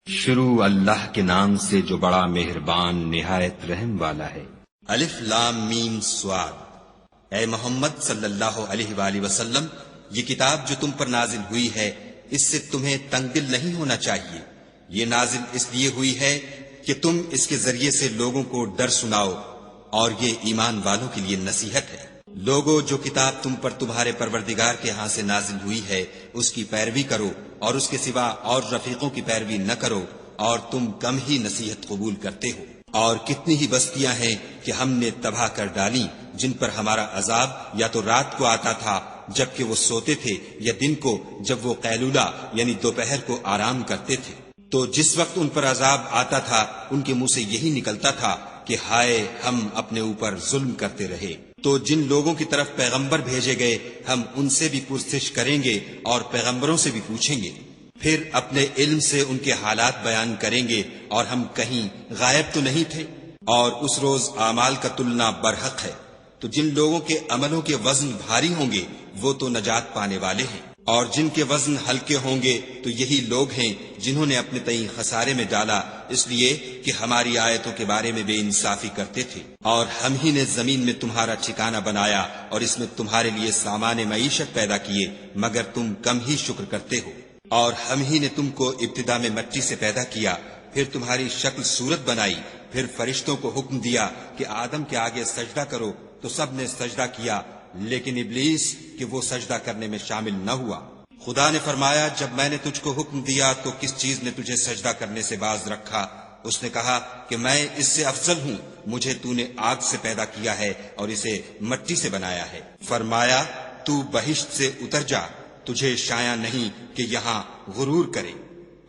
شروع اللہ کے نام سے جو بڑا مہربان نہایت رحم والا ہے۔ الف لام میم صاد۔ اے محمد صلی اللہ علیہ وآلہ وسلم، یہ کتاب جو تم پر نازل ہوئی ہے اس سے تمہیں تنگ دل نہیں ہونا چاہیے۔ یہ نازل اس لیے ہوئی ہے کہ تم اس کے ذریعے سے لوگوں کو ڈر سناؤ، اور یہ ایمان والوں کے لیے نصیحت ہے۔ لوگو، جو کتاب تم پر تمہارے پروردگار کے ہاں سے نازل ہوئی ہے اس کی پیروی کرو، اور اس کے سوا اور رفیقوں کی پیروی نہ کرو، اور تم کم ہی نصیحت قبول کرتے ہو۔ اور کتنی ہی بستیاں ہیں کہ ہم نے تباہ کر ڈالی، جن پر ہمارا عذاب یا تو رات کو آتا تھا جبکہ وہ سوتے تھے، یا دن کو جب وہ قیلولہ یعنی دوپہر کو آرام کرتے تھے۔ تو جس وقت ان پر عذاب آتا تھا ان کے منہ سے یہی نکلتا تھا کہ ہائے، ہم اپنے اوپر ظلم کرتے رہے۔ تو جن لوگوں کی طرف پیغمبر بھیجے گئے ہم ان سے بھی پرسش کریں گے اور پیغمبروں سے بھی پوچھیں گے، پھر اپنے علم سے ان کے حالات بیان کریں گے، اور ہم کہیں غائب تو نہیں تھے۔ اور اس روز اعمال کا تلنا برحق ہے، تو جن لوگوں کے عملوں کے وزن بھاری ہوں گے وہ تو نجات پانے والے ہیں، اور جن کے وزن ہلکے ہوں گے تو یہی لوگ ہیں جنہوں نے اپنے تئیں خسارے میں ڈالا، اس لیے کہ ہماری آیتوں کے بارے میں بے انصافی کرتے تھے۔ اور ہم ہی نے زمین میں تمہارا ٹھکانہ بنایا اور اس میں تمہارے لیے سامان معیشت پیدا کیے، مگر تم کم ہی شکر کرتے ہو۔ اور ہم ہی نے تم کو ابتدا میں مٹی سے پیدا کیا، پھر تمہاری شکل صورت بنائی، پھر فرشتوں کو حکم دیا کہ آدم کے آگے سجدہ کرو، تو سب نے سجدہ کیا، لیکن ابلیس کہ وہ سجدہ کرنے میں شامل نہ ہوا۔ خدا نے فرمایا، جب میں نے تجھ کو حکم دیا تو کس چیز نے تجھے سجدہ کرنے سے باز رکھا؟ اس نے کہا کہ میں اس سے افضل ہوں، مجھے تو نے آگ سے پیدا کیا ہے اور اسے مٹی سے بنایا ہے۔ فرمایا، تو بہشت سے اتر جا، تجھے شایع نہیں کہ یہاں غرور کرے،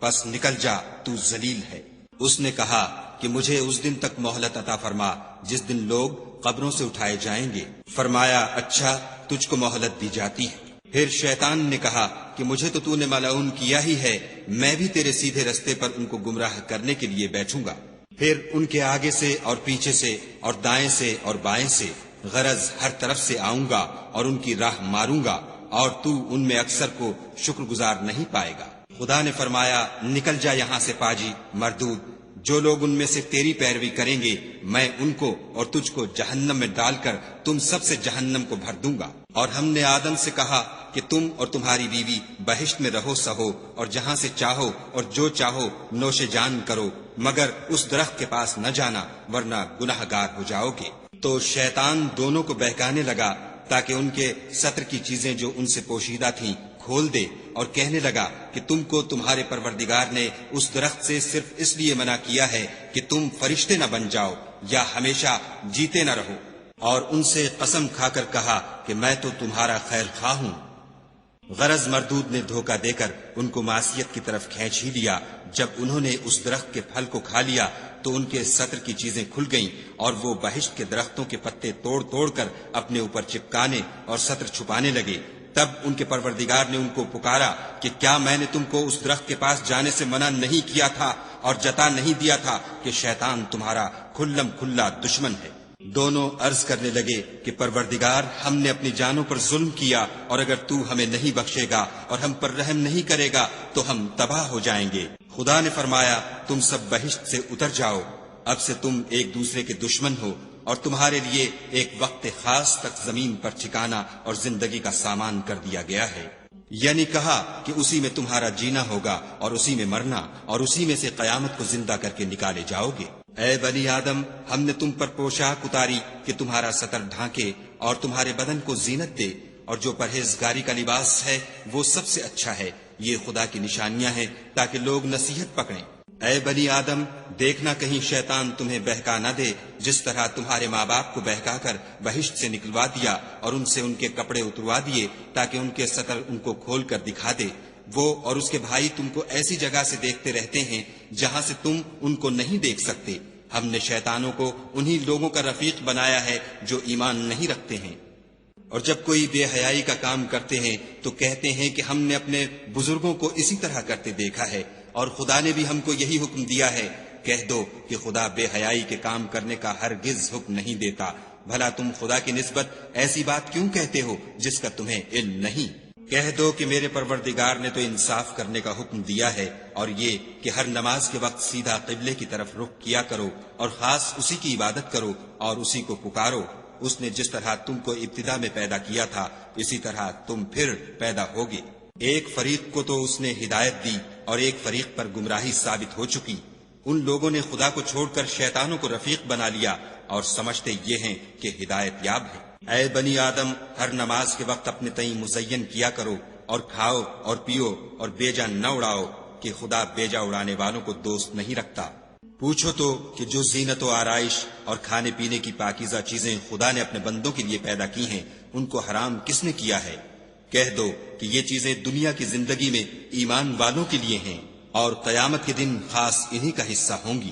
بس نکل جا، تو ذلیل ہے۔ اس نے کہا کہ مجھے اس دن تک مہلت عطا فرما جس دن لوگ قبروں سے اٹھائے جائیں گے۔ فرمایا، اچھا، تجھ کو مہلت دی جاتی ہے۔ پھر شیطان نے کہا کہ مجھے تو نے ملعون کیا ہی ہے، میں بھی تیرے سیدھے رستے پر ان کو گمراہ کرنے کے لیے بیٹھوں گا۔ پھر ان کے آگے سے اور پیچھے سے اور دائیں سے اور بائیں سے، غرض ہر طرف سے آؤں گا اور ان کی راہ ماروں گا، اور تو ان میں اکثر کو شکر گزار نہیں پائے گا۔ خدا نے فرمایا، نکل جا یہاں سے پاجی مردود، جو لوگ ان میں سے تیری پیروی کریں گے میں ان کو اور تجھ کو جہنم میں ڈال کر تم سب سے جہنم کو بھر دوں گا۔ اور ہم نے آدم سے کہا کہ تم اور تمہاری بیوی بہشت میں رہو سہو، اور جہاں سے چاہو اور جو چاہو نوش جان کرو، مگر اس درخت کے پاس نہ جانا ورنہ گناہ گار ہو جاؤ گے۔ تو شیطان دونوں کو بہکانے لگا تاکہ ان کے ستر کی چیزیں جو ان سے پوشیدہ تھیں کھول دے، اور کہنے لگا کہ تم کو تمہارے پروردگار نے اس درخت سے صرف اس لیے منع کیا ہے کہ تم فرشتے نہ بن جاؤ یا ہمیشہ جیتے نہ رہو۔ اور ان سے قسم کھا کر کہا کہ میں تو تمہارا خیر خواہ ہوں۔ غرض مردود نے دھوکہ دے کر ان کو معصیت کی طرف کھینچ ہی لیا۔ جب انہوں نے اس درخت کے پھل کو کھا لیا تو ان کے ستر کی چیزیں کھل گئیں، اور وہ بہشت کے درختوں کے پتے توڑ توڑ کر اپنے اوپر چپکانے اور ستر چھپانے لگے۔ تب ان کے پروردگار نے ان کو پکارا کہ کیا میں نے تم کو اس درخت کے پاس جانے سے منع نہیں کیا تھا اور جتا نہیں دیا تھا کہ شیطان تمہارا کھلم کھلا دشمن ہے؟ دونوں عرض کرنے لگے کہ پروردگار، ہم نے اپنی جانوں پر ظلم کیا، اور اگر تو ہمیں نہیں بخشے گا اور ہم پر رحم نہیں کرے گا تو ہم تباہ ہو جائیں گے۔ خدا نے فرمایا، تم سب بہشت سے اتر جاؤ، اب سے تم ایک دوسرے کے دشمن ہو، اور تمہارے لیے ایک وقت خاص تک زمین پر ٹھکانہ اور زندگی کا سامان کر دیا گیا ہے۔ یعنی کہا کہ اسی میں تمہارا جینا ہوگا اور اسی میں مرنا، اور اسی میں سے قیامت کو زندہ کر کے نکالے جاؤ گے۔ اے بنی آدم، ہم نے تم پر پوشاک اتاری کہ تمہارا ستر ڈھانکے اور تمہارے بدن کو زینت دے، اور جو پرہیزگاری کا لباس ہے وہ سب سے اچھا ہے۔ یہ خدا کی نشانیاں ہیں تاکہ لوگ نصیحت پکڑیں۔ اے بنی آدم، دیکھنا کہیں شیطان تمہیں بہکا نہ دے، جس طرح تمہارے ماں باپ کو بہکا کر بہشت سے نکلوا دیا اور ان سے ان کے کپڑے اتروا دیے تاکہ ان کے ستر ان کو کھول کر دکھا دے۔ وہ اور اس کے بھائی تم کو ایسی جگہ سے دیکھتے رہتے ہیں جہاں سے تم ان کو نہیں دیکھ سکتے۔ ہم نے شیطانوں کو انہی لوگوں کا رفیق بنایا ہے جو ایمان نہیں رکھتے ہیں، اور جب کوئی بے حیائی کا کام کرتے ہیں تو کہتے ہیں کہ ہم نے اپنے بزرگوں کو اسی طرح کرتے دیکھا ہے، اور خدا نے بھی ہم کو یہی حکم دیا ہے۔ کہہ دو کہ خدا بے حیائی کے کام کرنے کا ہرگز حکم نہیں دیتا، بھلا تم خدا کی نسبت ایسی بات کیوں کہتے ہو جس کا تمہیں علم نہیں؟ کہہ دو کہ میرے پروردگار نے تو انصاف کرنے کا حکم دیا ہے، اور یہ کہ ہر نماز کے وقت سیدھا قبلے کی طرف رخ کیا کرو اور خاص اسی کی عبادت کرو اور اسی کو پکارو۔ اس نے جس طرح تم کو ابتدا میں پیدا کیا تھا اسی طرح تم پھر پیدا ہوگے۔ ایک فریق کو تو اس نے ہدایت دی اور ایک فریق پر گمراہی ثابت ہو چکی۔ ان لوگوں نے خدا کو چھوڑ کر شیطانوں کو رفیق بنا لیا اور سمجھتے یہ ہیں کہ ہدایت یاب ہے۔ اے بنی آدم، ہر نماز کے وقت اپنے تئیں مزین کیا کرو اور کھاؤ اور پیو اور بیجا نہ اڑاؤ، کہ خدا بیجا اڑانے والوں کو دوست نہیں رکھتا۔ پوچھو تو کہ جو زینت و آرائش اور کھانے پینے کی پاکیزہ چیزیں خدا نے اپنے بندوں کے لیے پیدا کی ہیں ان کو حرام کس نے کیا ہے؟ کہہ دو کہ یہ چیزیں دنیا کی زندگی میں ایمان والوں کے لیے ہیں اور قیامت کے دن خاص انہی کا حصہ ہوں گی۔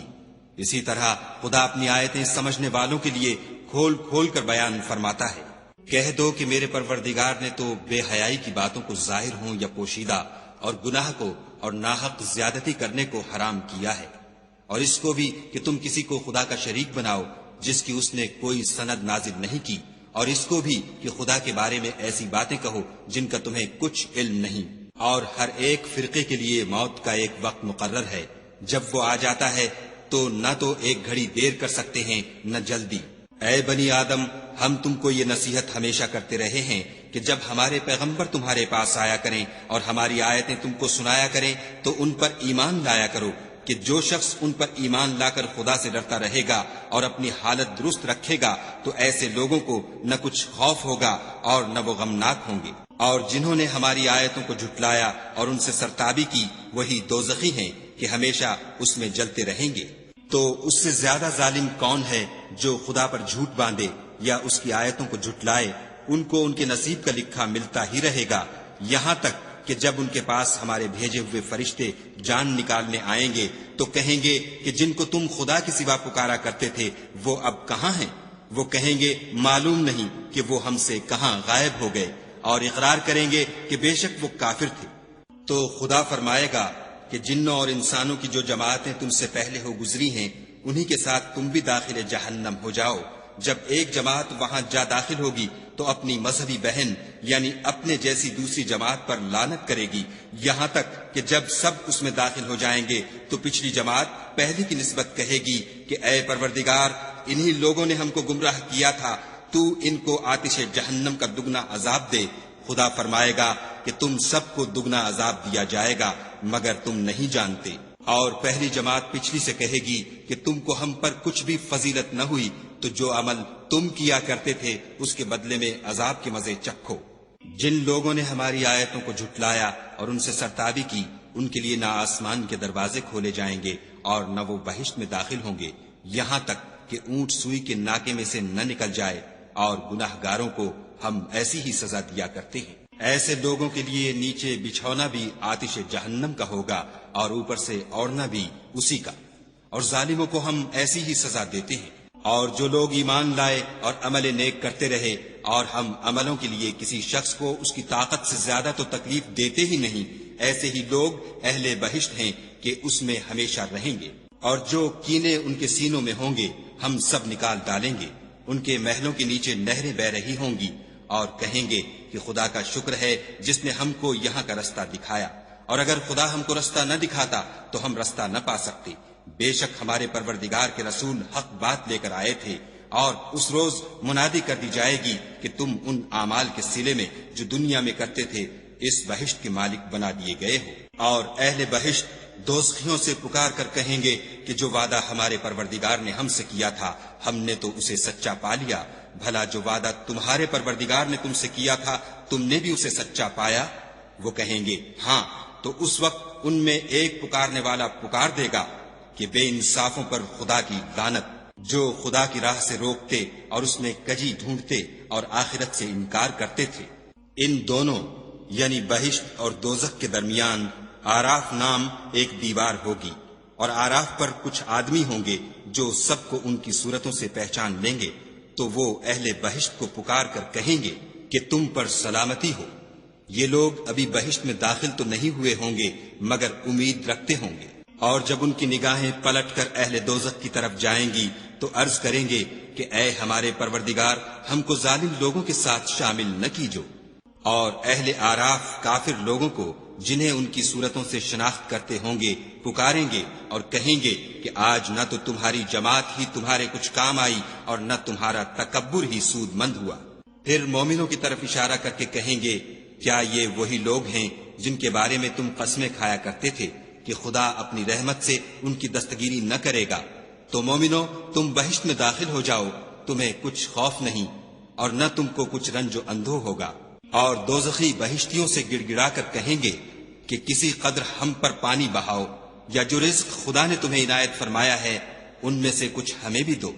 اسی طرح خدا اپنی آیتیں سمجھنے والوں کے لیے کھول کھول کر بیان فرماتا ہے۔ کہہ دو کہ میرے پروردگار نے تو بے حیائی کی باتوں کو ظاہر ہوں یا پوشیدہ اور گناہ کو اور ناحق زیادتی کرنے کو حرام کیا ہے، اور اس کو بھی کہ تم کسی کو خدا کا شریک بناؤ جس کی اس نے کوئی سند نازل نہیں کی، اور اس کو بھی کہ خدا کے بارے میں ایسی باتیں کہو جن کا تمہیں کچھ علم نہیں۔ اور ہر ایک فرقے کے لیے موت کا ایک وقت مقرر ہے، جب وہ آ جاتا ہے تو نہ تو ایک گھڑی دیر کر سکتے ہیں نہ جلدی۔ اے بنی آدم، ہم تم کو یہ نصیحت ہمیشہ کرتے رہے ہیں کہ جب ہمارے پیغمبر تمہارے پاس آیا کریں اور ہماری آیتیں تم کو سنایا کریں تو ان پر ایمان لایا کرو، کہ جو شخص ان پر ایمان لا کر خدا سے ڈرتا رہے گا اور اپنی حالت درست رکھے گا تو ایسے لوگوں کو نہ کچھ خوف ہوگا اور نہ وہ غمناک ہوں گے۔ اور جنہوں نے ہماری آیتوں کو جھٹلایا اور ان سے سرتابی کی وہی دوزخی ہیں کہ ہمیشہ اس میں جلتے رہیں گے۔ تو اس سے زیادہ ظالم کون ہے جو خدا پر جھوٹ باندھے یا اس کی آیتوں کو جھٹلائے؟ ان کو ان کے نصیب کا لکھا ملتا ہی رہے گا، یہاں تک کہ جب ان کے پاس ہمارے بھیجے ہوئے فرشتے جان نکالنے آئیں گے تو کہیں گے کہ جن کو تم خدا کے سوا پکارا کرتے تھے وہ اب کہاں ہیں؟ وہ کہیں گے معلوم نہیں کہ وہ ہم سے کہاں غائب ہو گئے، اور اقرار کریں گے کہ بے شک وہ کافر تھے۔ تو خدا فرمائے گا کہ جنوں اور انسانوں کی جو جماعتیں تم سے پہلے ہو گزری ہیں انہی کے ساتھ تم بھی داخل جہنم ہو جاؤ۔ جب ایک جماعت وہاں جا داخل ہوگی تو اپنی مذہبی بہن یعنی اپنے جیسی دوسری جماعت پر لعنت کرے گی، یہاں تک کہ جب سب اس میں داخل ہو جائیں گے تو پچھلی جماعت پہلی کی نسبت کہے گی کہ اے پروردگار، انہی لوگوں نے ہم کو گمراہ کیا تھا، تو ان کو آتش جہنم کا دگنا عذاب دے۔ خدا فرمائے گا کہ تم سب کو دگنا عذاب دیا جائے گا مگر تم نہیں جانتے۔ اور پہلی جماعت پچھلی سے کہے گی کہ تم کو ہم پر کچھ بھی فضیلت نہ ہوئی، تو جو عمل تم کیا کرتے تھے اس کے بدلے میں عذاب کے مزے چکھو۔ جن لوگوں نے ہماری آیتوں کو جھٹلایا اور ان سے سرتابی کی ان کے لیے نہ آسمان کے دروازے کھولے جائیں گے اور نہ وہ بہشت میں داخل ہوں گے، یہاں تک کہ اونٹ سوئی کے ناکے میں سے نہ نکل جائے، اور گناہ گاروں کو ہم ایسی ہی سزا دیا کرتے ہیں۔ ایسے لوگوں کے لیے نیچے بچھونا بھی آتش جہنم کا ہوگا اور اوپر سے اوڑھنا بھی اسی کا، اور ظالموں کو ہم ایسی ہی سزا دیتے ہیں۔ اور جو لوگ ایمان لائے اور عمل نیک کرتے رہے اور ہم عملوں کے لیے کسی شخص کو اس کی طاقت سے زیادہ تو تکلیف دیتے ہی نہیں، ایسے ہی لوگ اہل بہشت ہیں کہ اس میں ہمیشہ رہیں گے۔ اور جو کینے ان کے سینوں میں ہوں گے ہم سب نکال ڈالیں گے، ان کے محلوں کے نیچے نہریں بہ رہی ہوں گی، اور کہیں گے کہ خدا کا شکر ہے جس نے ہم کو یہاں کا رستہ دکھایا، اور اگر خدا ہم کو رستہ نہ دکھاتا تو ہم رستہ نہ پا سکتے۔ بے شک ہمارے پروردگار کے رسول حق بات لے کر آئے تھے، اور اس روز منادی کر دی جائے گی کہ تم ان اعمال کے صلے میں جو دنیا میں کرتے تھے اس بہشت کے مالک بنا دیے گئے ہو۔ اور اہل بہشت دوزخیوں سے پکار کر کہیں گے کہ جو وعدہ ہمارے پروردگار نے ہم سے کیا تھا ہم نے تو اسے سچا پا لیا، بھلا جو وعدہ تمہارے پروردگار نے تم سے کیا تھا تم نے بھی اسے سچا پایا؟ وہ کہیں گے ہاں، تو اس وقت ان میں ایک پکارنے والا پکار دے گا کہ بے انصافوں پر خدا کی لعنت، جو خدا کی راہ سے روکتے اور اس میں کجی ڈھونڈتے اور آخرت سے انکار کرتے تھے۔ ان دونوں یعنی بہشت اور دوزخ کے درمیان آراف نام ایک دیوار ہوگی، اور آراف پر کچھ آدمی ہوں گے جو سب کو ان کی صورتوں سے پہچان لیں گے، تو وہ اہل بہشت کو پکار کر کہیں گے کہ تم پر سلامتی ہو۔ یہ لوگ ابھی بہشت میں داخل تو نہیں ہوئے ہوں گے مگر امید رکھتے ہوں گے، اور جب ان کی نگاہیں پلٹ کر اہل دوزخ کی طرف جائیں گی تو عرض کریں گے کہ اے ہمارے پروردگار، ہم کو ظالم لوگوں کے ساتھ شامل نہ کیجو۔ اور اہل آراف کافر لوگوں کو جنہیں ان کی صورتوں سے شناخت کرتے ہوں گے پکاریں گے اور کہیں گے کہ آج نہ تو تمہاری جماعت ہی تمہارے کچھ کام آئی اور نہ تمہارا تکبر ہی سود مند ہوا۔ پھر مومنوں کی طرف اشارہ کر کے کہیں گے کیا یہ وہی لوگ ہیں جن کے بارے میں تم قسمیں کھایا کرتے تھے کہ خدا اپنی رحمت سے ان کی دستگیری نہ کرے گا؟ تو مومنو تم بہشت میں داخل ہو جاؤ، تمہیں کچھ خوف نہیں اور نہ تم کو کچھ رنج و اندھو ہوگا۔ اور دوزخی بہشتیوں سے گڑ گڑا کر کہیں گے کہ کسی قدر ہم پر پانی بہاؤ، یا جو رزق خدا نے تمہیں عنایت فرمایا ہے ان میں سے کچھ ہمیں بھی دو۔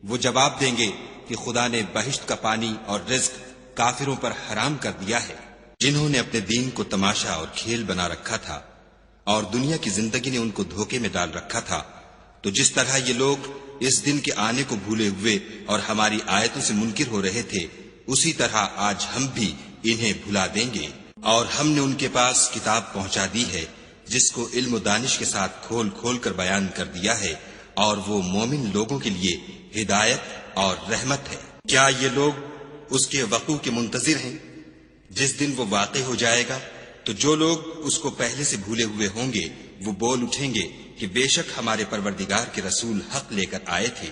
وہ جواب دیں گے کہ خدا نے بہشت کا پانی اور رزق کافروں پر حرام کر دیا ہے، جنہوں نے اپنے دین کو تماشا اور کھیل بنا رکھا تھا اور دنیا کی زندگی نے ان کو دھوکے میں ڈال رکھا تھا۔ تو جس طرح یہ لوگ اس دن کے آنے کو بھولے ہوئے اور ہماری آیتوں سے منکر ہو رہے تھے، اسی طرح آج ہم بھی انہیں بھلا دیں گے۔ اور ہم نے ان کے پاس کتاب پہنچا دی ہے جس کو علم و دانش کے ساتھ کھول کھول کر بیان کر دیا ہے، اور وہ مومن لوگوں کے لیے ہدایت اور رحمت ہے۔ کیا یہ لوگ اس کے وقوع کے منتظر ہیں؟ جس دن وہ واقع ہو جائے گا تو جو لوگ اس کو پہلے سے بھولے ہوئے ہوں گے وہ بول اٹھیں گے کہ بے شک ہمارے پروردگار کے رسول حق لے کر آئے تھے۔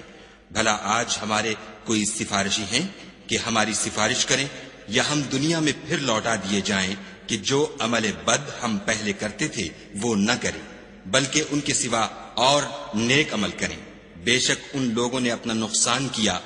بھلا آج ہمارے کوئی سفارشی ہیں کہ ہماری سفارش کریں، یا ہم دنیا میں پھر لوٹا دیے جائیں کہ جو عمل بد ہم پہلے کرتے تھے وہ نہ کریں، بلکہ ان کے سوا اور نیک عمل کریں۔ بے شک ان لوگوں نے اپنا نقصان کیا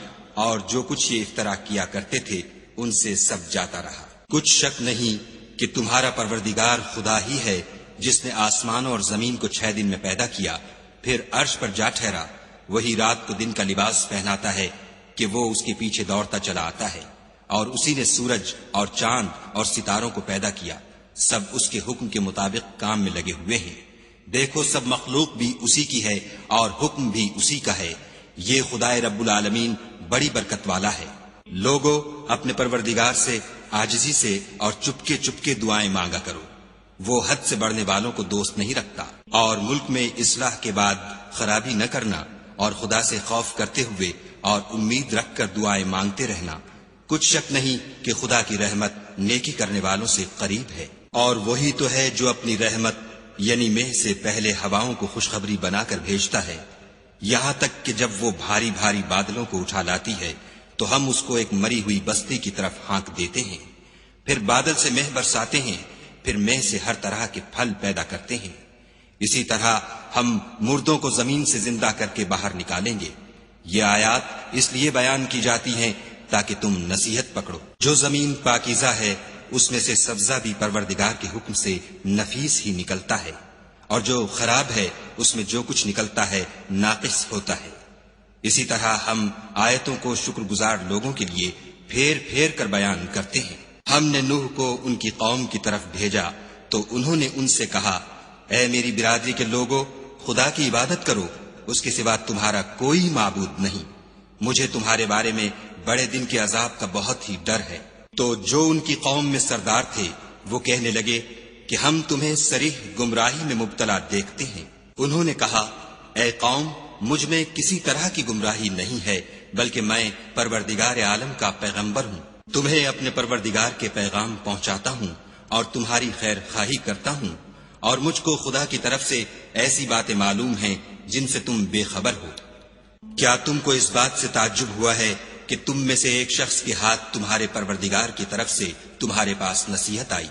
اور جو کچھ یہ افترا کیا کرتے تھے ان سے سب جاتا رہا۔ کچھ شک نہیں کہ تمہارا پروردگار خدا ہی ہے جس نے آسمان اور زمین کو 6 دن میں پیدا کیا، پھر عرش پر جا ٹھہرا۔ وہی رات کو دن کا لباس پہناتا ہے کہ وہ اس کے پیچھے دوڑتا چلا آتا ہے، اور اسی نے سورج اور چاند اور ستاروں کو پیدا کیا، سب اس کے حکم کے مطابق کام میں لگے ہوئے ہیں۔ دیکھو سب مخلوق بھی اسی کی ہے اور حکم بھی اسی کا ہے۔ یہ خدائے رب العالمین بڑی برکت والا ہے۔ لوگو اپنے پروردگار سے عاجزی سے اور چپکے چپکے دعائیں مانگا کرو، وہ حد سے بڑھنے والوں کو دوست نہیں رکھتا۔ اور ملک میں اصلاح کے بعد خرابی نہ کرنا، اور خدا سے خوف کرتے ہوئے اور امید رکھ کر دعائیں مانگتے رہنا۔ کچھ شک نہیں کہ خدا کی رحمت نیکی کرنے والوں سے قریب ہے۔ اور وہی تو ہے جو اپنی رحمت یعنی مہ سے پہلے ہواؤں کو خوشخبری بنا کر بھیجتا ہے، یہاں تک کہ جب وہ بھاری بھاری بادلوں کو اٹھا لاتی ہے تو ہم اس کو ایک مری ہوئی بستی کی طرف ہانک دیتے ہیں، پھر بادل سے مہ برساتے ہیں، پھر مہ سے ہر طرح کے پھل پیدا کرتے ہیں۔ اسی طرح ہم مردوں کو زمین سے زندہ کر کے باہر نکالیں گے۔ یہ آیات اس لیے بیان کی جاتی ہیں تاکہ تم نصیحت پکڑو۔ جو زمین پاکیزہ ہے اس میں سے سبزہ بھی پروردگار کے حکم سے نفیس ہی نکلتا ہے، اور جو خراب ہے اس میں جو کچھ نکلتا ہے ناقص ہوتا ہے۔ اسی طرح ہم آیتوں کو شکر گزار لوگوں کے لیے پھیر پھیر کر بیان کرتے ہیں۔ ہم نے نوح کو ان کی قوم کی طرف بھیجا تو انہوں نے ان سے کہا، اے میری برادری کے لوگوں، خدا کی عبادت کرو، اس کے سوا تمہارا کوئی معبود نہیں۔ مجھے تمہارے بارے میں بڑے دن کے عذاب کا بہت ہی ڈر ہے۔ تو جو ان کی قوم میں سردار تھے وہ کہنے لگے کہ ہم تمہیں صریح گمراہی میں مبتلا دیکھتے ہیں۔ انہوں نے کہا، اے قوم، مجھ میں کسی طرح کی گمراہی نہیں ہے، بلکہ میں پروردگار عالم کا پیغمبر ہوں۔ تمہیں اپنے پروردگار کے پیغام پہنچاتا ہوں اور تمہاری خیر خواہی کرتا ہوں، اور مجھ کو خدا کی طرف سے ایسی باتیں معلوم ہیں جن سے تم بے خبر ہو۔ کیا تم کو اس بات سے تعجب ہوا ہے کہ تم میں سے ایک شخص کے ہاتھ تمہارے پروردگار کی طرف سے تمہارے پاس نصیحت آئی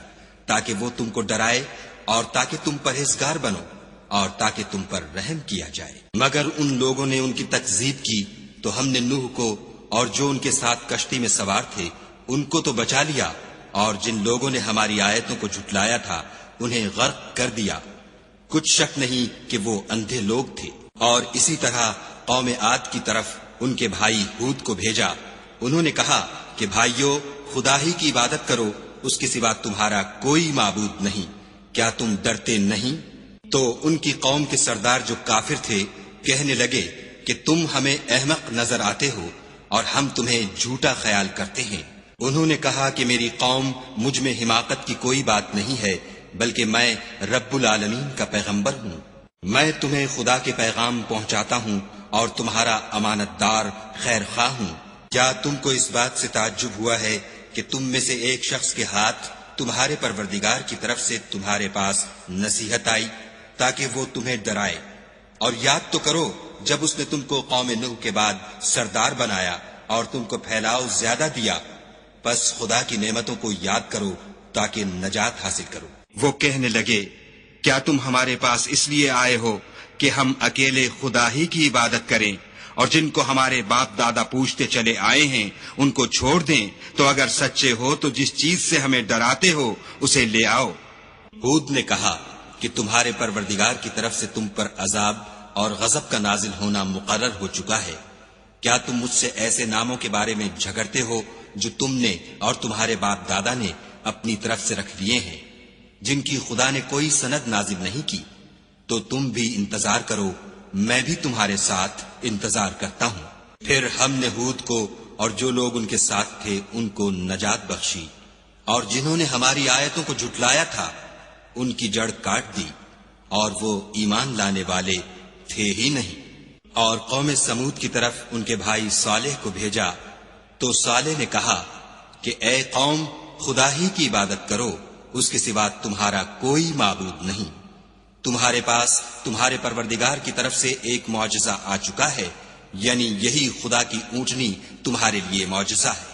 تاکہ وہ تم کو ڈرائے اور تاکہ تم پرہیزگار بنو اور تاکہ تم پر رحم کیا جائے؟ مگر ان لوگوں نے ان کی تکذیب کی تو ہم نے نوح کو اور جو ان کے ساتھ کشتی میں سوار تھے ان کو تو بچا لیا، اور جن لوگوں نے ہماری آیتوں کو جھٹلایا تھا انہیں غرق کر دیا۔ کچھ شک نہیں کہ وہ اندھے لوگ تھے۔ اور اسی طرح قوم عاد کی طرف ان کے بھائی ہود کو بھیجا۔ انہوں نے کہا کہ بھائیو، خدا ہی کی عبادت کرو، اس کے سوا تمہارا کوئی معبود نہیں، کیا تم ڈرتے نہیں؟ تو ان کی قوم کے سردار جو کافر تھے کہنے لگے کہ تم ہمیں احمق نظر آتے ہو اور ہم تمہیں جھوٹا خیال کرتے ہیں۔ انہوں نے کہا کہ میری قوم مجھ میں حماقت کی کوئی بات نہیں ہے، بلکہ میں رب العالمین کا پیغمبر ہوں۔ میں تمہیں خدا کے پیغام پہنچاتا ہوں اور تمہارا امانت دار خیر خواہ ہوں۔ کیا تم کو اس بات سے تعجب ہوا ہے کہ تم میں سے ایک شخص کے ہاتھ تمہارے پروردگار کی طرف سے تمہارے پاس نصیحت آئی تاکہ وہ تمہیں ڈرائے، اور یاد تو کرو جب اس نے تم کو قوم نوح کے بعد سردار بنایا اور تم کو پھیلاؤ زیادہ دیا، پس خدا کی نعمتوں کو یاد کرو تاکہ نجات حاصل کرو۔ وہ کہنے لگے، کیا تم ہمارے پاس اس لیے آئے ہو کہ ہم اکیلے خدا ہی کی عبادت کریں، اور جن کو ہمارے باپ دادا پوچھتے چلے آئے ہیں ان کو چھوڑ دیں؟ تو اگر سچے ہو تو جس چیز سے ہمیں ڈراتے ہو اسے لے آؤ۔ ہود نے کہا کہ تمہارے پروردگار کی طرف سے تم پر عذاب اور غضب کا نازل ہونا مقرر ہو چکا ہے۔ کیا تم مجھ سے ایسے ناموں کے بارے میں جھگڑتے ہو جو تم نے اور تمہارے باپ دادا نے اپنی طرف سے رکھ لیے ہیں، جن کی خدا نے کوئی سند نازل نہیں کی؟ تو تم بھی انتظار کرو، میں بھی تمہارے ساتھ انتظار کرتا ہوں۔ پھر ہم نے ہود کو اور جو لوگ ان کے ساتھ تھے ان کو نجات بخشی، اور جنہوں نے ہماری آیتوں کو جھٹلایا تھا ان کی جڑ کاٹ دی، اور وہ ایمان لانے والے تھے ہی نہیں۔ اور قوم سمود کی طرف ان کے بھائی صالح کو بھیجا تو صالح نے کہا کہ اے قوم، خدا ہی کی عبادت کرو، اس کے سوا تمہارا کوئی معبود نہیں۔ تمہارے پاس تمہارے پروردگار کی طرف سے ایک معجزہ آ چکا ہے، یعنی یہی خدا کی اونٹنی تمہارے لیے معجزہ ہے،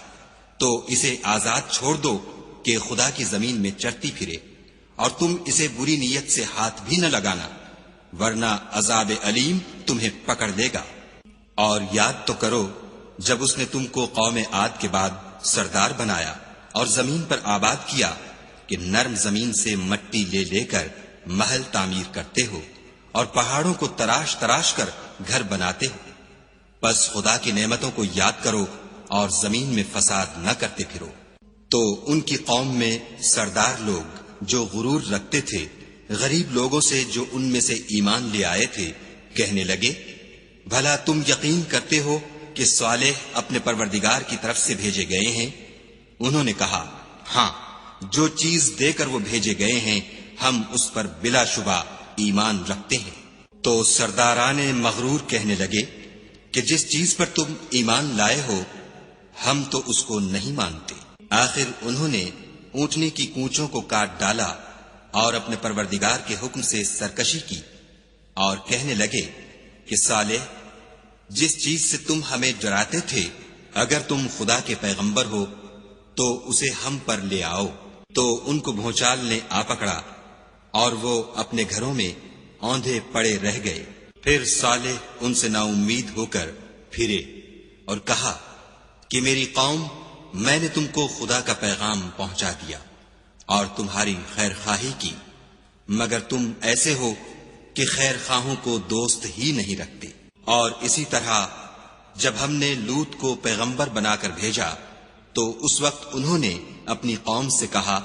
تو اسے آزاد چھوڑ دو کہ خدا کی زمین میں چرتی پھرے، اور تم اسے بری نیت سے ہاتھ بھی نہ لگانا، ورنہ عذاب علیم تمہیں پکڑ لے گا۔ اور یاد تو کرو جب اس نے تم کو قوم عاد کے بعد سردار بنایا اور زمین پر آباد کیا کہ نرم زمین سے مٹی لے لے کر محل تعمیر کرتے ہو اور پہاڑوں کو تراش تراش کر گھر بناتے ہو۔ بس خدا کی نعمتوں کو یاد کرو اور زمین میں فساد نہ کرتے پھرو۔ تو ان کی قوم میں سردار لوگ جو غرور رکھتے تھے غریب لوگوں سے جو ان میں سے ایمان لے آئے تھے کہنے لگے، بھلا تم یقین کرتے ہو کہ صالح اپنے پروردگار کی طرف سے بھیجے گئے ہیں؟ انہوں نے کہا، ہاں، جو چیز دے کر وہ بھیجے گئے ہیں ہم اس پر بلا شبہ ایمان رکھتے ہیں۔ تو سرداران مغرور کہنے لگے کہ جس چیز پر تم ایمان لائے ہو ہم تو اس کو نہیں مانتے۔ آخر انہوں نے اونٹنی کی کونچوں کو کاٹ ڈالا اور اپنے پروردگار کے حکم سے سرکشی کی، اور کہنے لگے کہ صالح، جس چیز سے تم ہمیں ڈراتے تھے اگر تم خدا کے پیغمبر ہو تو اسے ہم پر لے آؤ۔ تو ان کو بھونچال نے آ پکڑا اور وہ اپنے گھروں میں اوندھے پڑے رہ گئے۔ پھر صالح ان سے نا امید ہو کر پھرے اور کہا کہ میری قوم، میں نے تم کو خدا کا پیغام پہنچا دیا اور تمہاری خیر خواہی کی، مگر تم ایسے ہو کہ خیر خواہوں کو دوست ہی نہیں رکھتے۔ اور اسی طرح جب ہم نے لوط کو پیغمبر بنا کر بھیجا تو اس وقت انہوں نے اپنی قوم سے کہا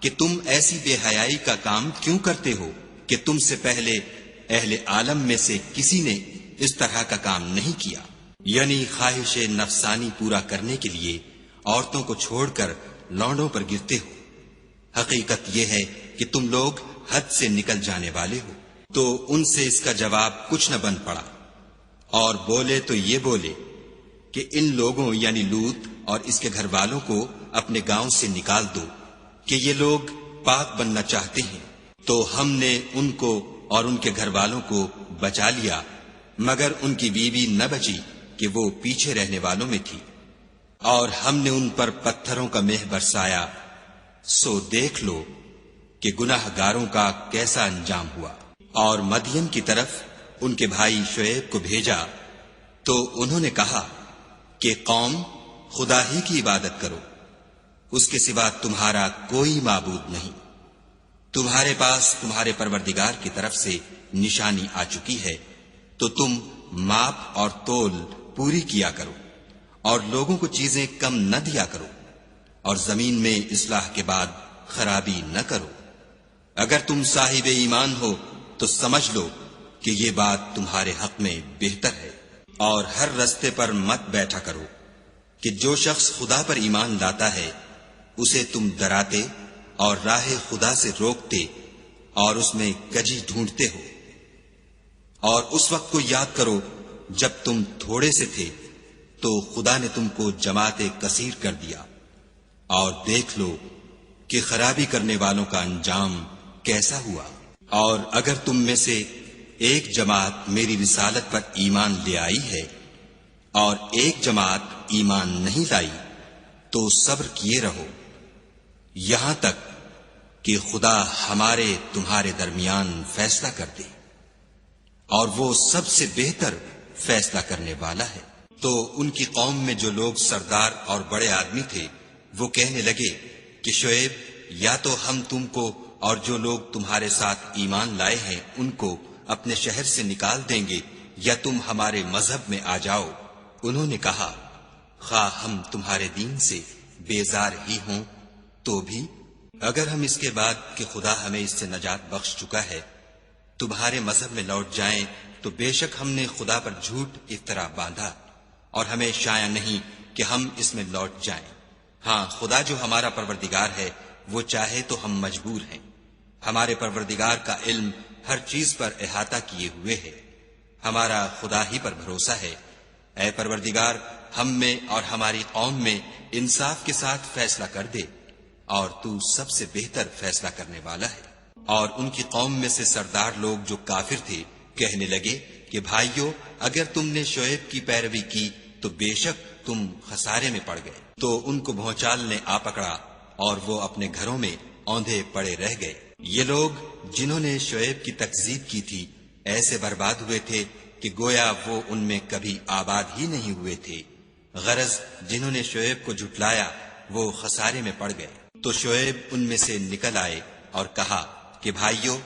کہ تم ایسی بے حیائی کا کام کیوں کرتے ہو کہ تم سے پہلے اہل عالم میں سے کسی نے اس طرح کا کام نہیں کیا، یعنی خواہش نفسانی پورا کرنے کے لیے عورتوں کو چھوڑ کر لونڈوں پر گرتے ہو۔ حقیقت یہ ہے کہ تم لوگ حد سے نکل جانے والے ہو۔ تو ان سے اس کا جواب کچھ نہ بن پڑا، اور بولے تو یہ بولے کہ ان لوگوں یعنی لوط اور اس کے گھر والوں کو اپنے گاؤں سے نکال دو کہ یہ لوگ پاک بننا چاہتے ہیں۔ تو ہم نے ان کو اور ان کے گھر والوں کو بچا لیا، مگر ان کی بیوی نہ بچی کہ وہ پیچھے رہنے والوں میں تھی، اور ہم نے ان پر پتھروں کا مہ برسایا۔ سو دیکھ لو کہ گناہ گاروں کا کیسا انجام ہوا۔ اور مدین کی طرف ان کے بھائی شعیب کو بھیجا تو انہوں نے کہا کہ قوم، خدا ہی کی عبادت کرو، اس کے سوا تمہارا کوئی معبود نہیں۔ تمہارے پاس تمہارے پروردگار کی طرف سے نشانی آ چکی ہے، تو تم ماپ اور تول پوری کیا کرو، اور لوگوں کو چیزیں کم نہ دیا کرو، اور زمین میں اصلاح کے بعد خرابی نہ کرو۔ اگر تم صاحب ایمان ہو تو سمجھ لو کہ یہ بات تمہارے حق میں بہتر ہے۔ اور ہر رستے پر مت بیٹھا کرو کہ جو شخص خدا پر ایمان لاتا ہے اسے تم ڈراتے اور راہ خدا سے روکتے اور اس میں کجی ڈھونڈتے ہو۔ اور اس وقت کو یاد کرو جب تم تھوڑے سے تھے تو خدا نے تم کو جماعت کثیر کر دیا، اور دیکھ لو کہ خرابی کرنے والوں کا انجام کیسا ہوا۔ اور اگر تم میں سے ایک جماعت میری رسالت پر ایمان لے آئی ہے اور ایک جماعت ایمان نہیں لائی تو صبر کیے رہو یہاں تک کہ خدا ہمارے تمہارے درمیان فیصلہ کر دے، اور وہ سب سے بہتر فیصلہ کرنے والا ہے۔ تو ان کی قوم میں جو لوگ سردار اور بڑے آدمی تھے وہ کہنے لگے کہ شعیب، یا تو ہم تم کو اور جو لوگ تمہارے ساتھ ایمان لائے ہیں ان کو اپنے شہر سے نکال دیں گے، یا تم ہمارے مذہب میں آ جاؤ۔ انہوں نے کہا، خواہ ہم تمہارے دین سے بیزار ہی ہوں تو بھی اگر ہم اس کے بعد کہ خدا ہمیں اس سے نجات بخش چکا ہے تمہارے مذہب میں لوٹ جائیں تو بے شک ہم نے خدا پر جھوٹ افطرا باندھا، اور ہمیں شایع نہیں کہ ہم اس میں لوٹ جائیں۔ ہاں، خدا جو ہمارا پروردگار ہے وہ چاہے تو ہم مجبور ہیں۔ ہمارے پروردگار کا علم ہر چیز پر احاطہ کیے ہوئے ہے، ہمارا خدا ہی پر بھروسہ ہے۔ اے پروردگار، ہم میں اور ہماری قوم میں انصاف کے ساتھ فیصلہ کر دے، اور تو سب سے بہتر فیصلہ کرنے والا ہے۔ اور ان کی قوم میں سے سردار لوگ جو کافر تھے کہنے لگے کہ بھائیو، اگر تم نے شعیب کی پیروی کی تو بے شک تم خسارے میں پڑ گئے۔ تو ان کو بھونچال نے آ پکڑا اور وہ اپنے گھروں میں اوندھے پڑے رہ گئے۔ یہ لوگ جنہوں نے شعیب کی تکذیب کی تھی ایسے برباد ہوئے تھے کہ گویا وہ ان میں کبھی آباد ہی نہیں ہوئے تھے۔ غرض جنہوں نے شعیب کو جھٹلایا وہ خسارے میں پڑ گئے۔ تو شعیب ان میں سے نکل آئے اور کہا کہ بھائیو،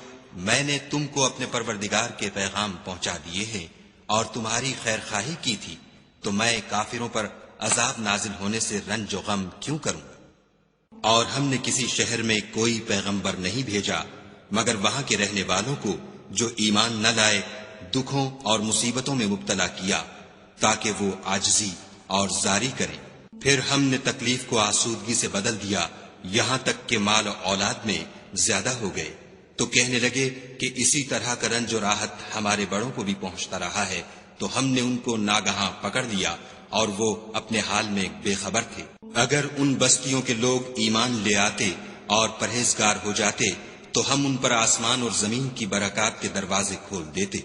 میں نے تم کو اپنے پروردگار کے پیغام پہنچا دیے ہیں اور تمہاری خیر خواہی کی تھی، تو میں کافروں پر عذاب نازل ہونے سے رنج و غم کیوں کروں؟ اور ہم نے کسی شہر میں کوئی پیغمبر نہیں بھیجا مگر وہاں کے رہنے والوں کو جو ایمان نہ لائے دکھوں اور مصیبتوں میں مبتلا کیا تاکہ وہ عاجزی اور زاری کریں۔ پھر ہم نے تکلیف کو آسودگی سے بدل دیا یہاں تک کہ مال و اولاد میں زیادہ ہو گئے، تو کہنے لگے کہ اسی طرح کا رنج و راحت ہمارے بڑوں کو بھی پہنچتا رہا ہے، تو ہم نے ان کو ناگہاں پکڑ لیا اور وہ اپنے حال میں بے خبر تھے۔ اگر ان بستیوں کے لوگ ایمان لے آتے اور پرہیزگار ہو جاتے تو ہم ان پر آسمان اور زمین کی برکات کے دروازے کھول دیتے،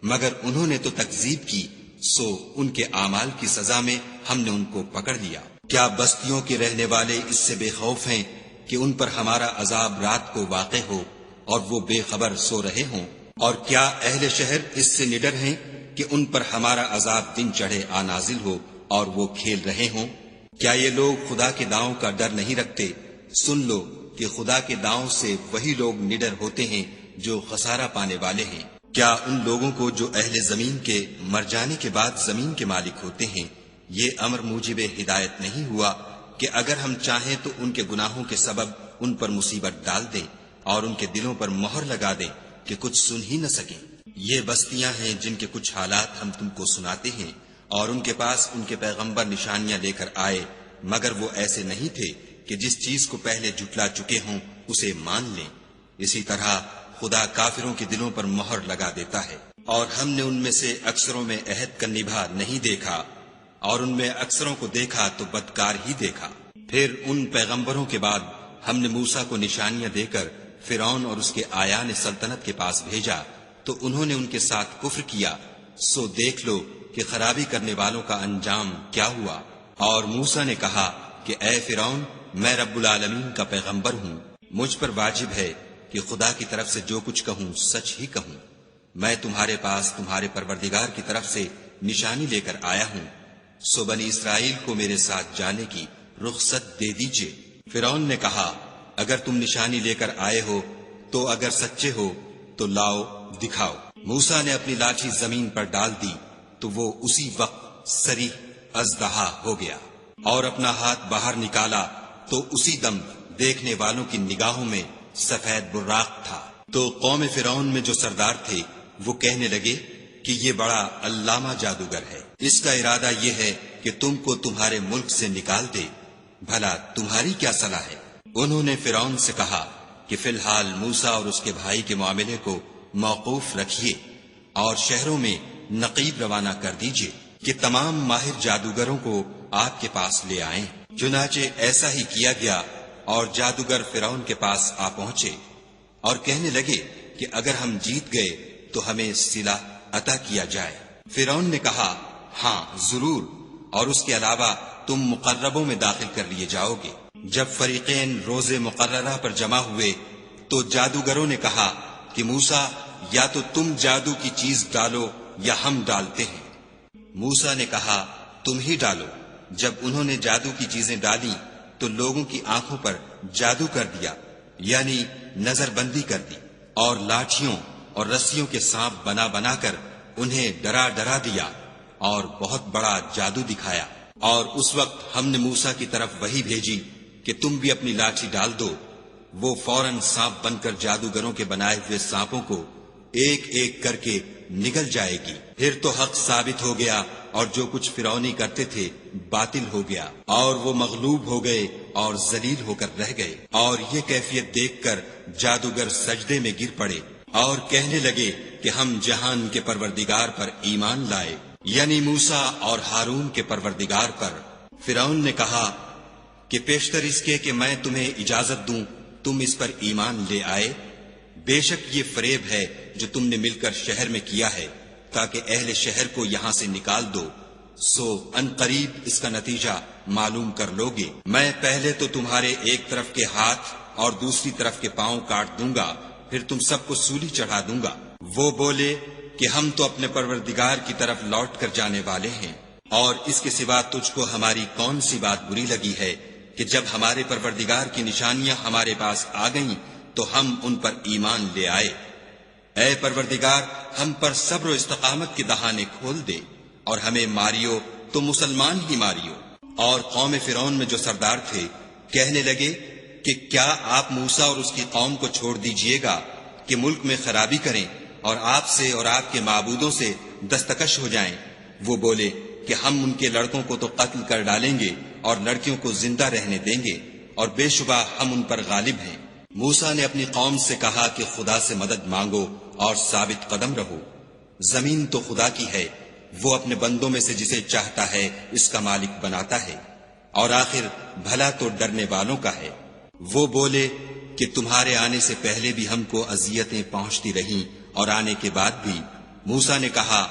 مگر انہوں نے تو تکذیب کی، سو ان کے اعمال کی سزا میں ہم نے ان کو پکڑ لیا۔ کیا بستیوں کے رہنے والے اس سے بے خوف ہیں کہ ان پر ہمارا عذاب رات کو واقع ہو اور وہ بے خبر سو رہے ہوں؟ اور کیا اہل شہر اس سے نڈر ہیں کہ ان پر ہمارا عذاب دن چڑھے آ نازل ہو اور وہ کھیل رہے ہوں؟ کیا یہ لوگ خدا کے داؤں کا ڈر نہیں رکھتے؟ سن لو کہ خدا کے داؤں سے وہی لوگ نڈر ہوتے ہیں جو خسارہ پانے والے ہیں۔ کیا ان لوگوں کو جو اہل زمین کے مر جانے کے بعد زمین کے مالک ہوتے ہیں یہ امر موجب ہدایت نہیں ہوا کہ اگر ہم چاہیں تو ان کے گناہوں کے سبب ان پر مصیبت ڈال دیں اور ان کے دلوں پر مہر لگا دیں کہ کچھ سن ہی نہ سکیں؟ یہ بستیاں ہیں جن کے کچھ حالات ہم تم کو سناتے ہیں، اور ان کے پاس ان کے پیغمبر نشانیاں لے کر آئے مگر وہ ایسے نہیں تھے کہ جس چیز کو پہلے جھٹلا چکے ہوں اسے مان لیں۔ اسی طرح خدا کافروں کے دلوں پر مہر لگا دیتا ہے۔ اور ہم نے ان میں سے اکثروں میں عہد کا نبھا نہیں دیکھا اور ان میں اکثروں کو دیکھا تو بدکار ہی دیکھا۔ پھر ان پیغمبروں کے بعد ہم نے موسیٰ کو نشانیاں دے کر فرعون اور اس کے آیان سلطنت کے پاس بھیجا تو انہوں نے ان کے ساتھ کفر کیا، سو دیکھ لو کہ خرابی کرنے والوں کا انجام کیا ہوا۔ اور موسیٰ نے کہا کہ اے فرعون، میں رب العالمین کا پیغمبر ہوں، مجھ پر واجب ہے کہ خدا کی طرف سے جو کچھ کہوں سچ ہی کہوں۔ میں تمہارے پاس تمہارے پروردگار کی طرف سے نشانی لے کر آیا ہوں، سو بنی اسرائیل کو میرے ساتھ جانے کی رخصت دے دیجئے۔ فرعون نے کہا اگر تم نشانی لے کر آئے ہو تو اگر سچے ہو تو لاؤ دکھاؤ۔ موسیٰ نے اپنی لاٹھی زمین پر ڈال دی تو وہ اسی وقت سری اژدہا ہو گیا، اور اپنا ہاتھ باہر نکالا تو اسی دم دیکھنے والوں کی نگاہوں میں سفید براق تھا۔ تو قوم فرعون میں جو سردار تھے وہ کہنے لگے کہ یہ بڑا علامہ جادوگر ہے، اس کا ارادہ یہ ہے کہ تم کو تمہارے ملک سے نکال دے، بھلا تمہاری کیا صلاح ہے؟ انہوں نے فرعون سے کہا کہ فی الحال موسیٰ اور اس کے بھائی کے معاملے کو موقوف رکھیے اور شہروں میں نقیب روانہ کر دیجئے کہ تمام ماہر جادوگروں کو آپ کے پاس لے آئیں۔ چنانچہ ایسا ہی کیا گیا اور جادوگر فرعون کے پاس آ پہنچے اور کہنے لگے کہ اگر ہم جیت گئے تو ہمیں صلہ عطا کیا جائے۔ فرعون نے کہا ہاں ضرور، اور اس کے علاوہ تم مقربوں میں داخل کر لیے جاؤ گے۔ جب فریقین روز مقررہ پر جمع ہوئے تو جادوگروں نے کہا کہ موسیٰ یا تو تم جادو کی چیز ڈالو یا ہم ڈالتے ہیں۔ موسیٰ نے کہا تم ہی ڈالو۔ جب انہوں نے جادو کی چیزیں ڈالی تو لوگوں کی آنکھوں پر جادو کر دیا، یعنی نظر بندی کر دی، اور لاٹھیوں اور رسیوں کے سانپ بنا بنا کر انہیں ڈرا ڈرا دیا اور بہت بڑا جادو دکھایا۔ اور اس وقت ہم نے موسیٰ کی طرف وحی بھیجی کہ تم بھی اپنی لاٹھی ڈال دو۔ وہ فوراً سانپ بن کر جادوگروں کے بنائے ہوئے سانپوں کو ایک ایک کر کے نگل جائے گی۔ پھر تو حق ثابت ہو گیا اور جو کچھ فرعونی کرتے تھے باطل ہو گیا، اور وہ مغلوب ہو گئے اور ذلیل ہو کر رہ گئے۔ اور یہ کیفیت دیکھ کر جادوگر سجدے میں گر پڑے اور کہنے لگے کہ ہم جہان کے پروردگار پر ایمان لائے، یعنی موسیٰ اور ہارون کے پروردگار پر۔ فرعون نے کہا کہ پیشتر اس کے کہ میں تمہیں اجازت دوں تم اس پر ایمان لے آئے؟ بے شک یہ فریب ہے جو تم نے مل کر شہر میں کیا ہے تاکہ اہل شہر کو یہاں سے نکال دو، سو ان قریب اس کا نتیجہ معلوم کر لوگے۔ میں پہلے تو تمہارے ایک طرف کے ہاتھ اور دوسری طرف کے پاؤں کاٹ دوں گا، پھر تم سب کو سولی چڑھا دوں گا۔ وہ بولے کہ ہم تو اپنے پروردگار کی طرف لوٹ کر جانے والے ہیں، اور اس کے سوا تجھ کو ہماری کون سی بات بری لگی ہے کہ جب ہمارے پروردگار کی نشانیاں ہمارے پاس آ گئیں تو ہم ان پر ایمان لے آئے۔ اے پروردگار ہم پر صبر و استقامت کے دہانے کھول دے اور ہمیں ماریو تو مسلمان ہی ماریو۔ اور قوم فرعون میں جو سردار تھے کہنے لگے کہ کیا آپ موسیٰ اور اس کی قوم کو چھوڑ دیجئے گا کہ ملک میں خرابی کریں اور آپ سے اور آپ کے معبودوں سے دستکش ہو جائیں؟ وہ بولے کہ ہم ان کے لڑکوں کو تو قتل کر ڈالیں گے اور لڑکیوں کو زندہ رہنے دیں گے، اور بے شبہ ہم ان پر غالب ہیں۔ موسیٰ نے اپنی قوم سے کہا کہ خدا سے مدد مانگو اور ثابت قدم رہو۔ زمین تو خدا کی ہے، وہ اپنے بندوں میں سے جسے چاہتا ہے اس کا مالک بناتا ہے، اور آخر بھلا تو ڈرنے والوں کا ہے۔ وہ بولے کہ تمہارے آنے سے پہلے بھی ہم کو اذیتیں پہنچتی رہیں اور آنے کے بعد بھی۔ موسیٰ نے کہا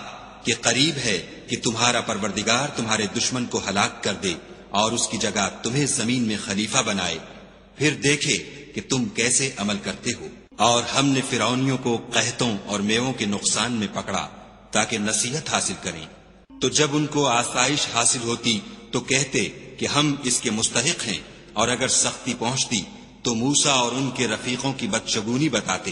کہ قریب ہے کہ تمہارا پروردگار تمہارے دشمن کو ہلاک کر دے اور اس کی جگہ تمہیں زمین میں خلیفہ بنائے، پھر دیکھے کہ تم کیسے عمل کرتے ہو۔ اور ہم نے فرعونیوں کو قحطوں اور میووں کے نقصان میں پکڑا تاکہ نصیحت حاصل کریں، تو جب ان کو آسائش حاصل ہوتی تو کہتے کہ ہم اس کے مستحق ہیں، اور اگر سختی پہنچتی تو موسیٰ اور ان کے رفیقوں کی بدشگونی بتاتے۔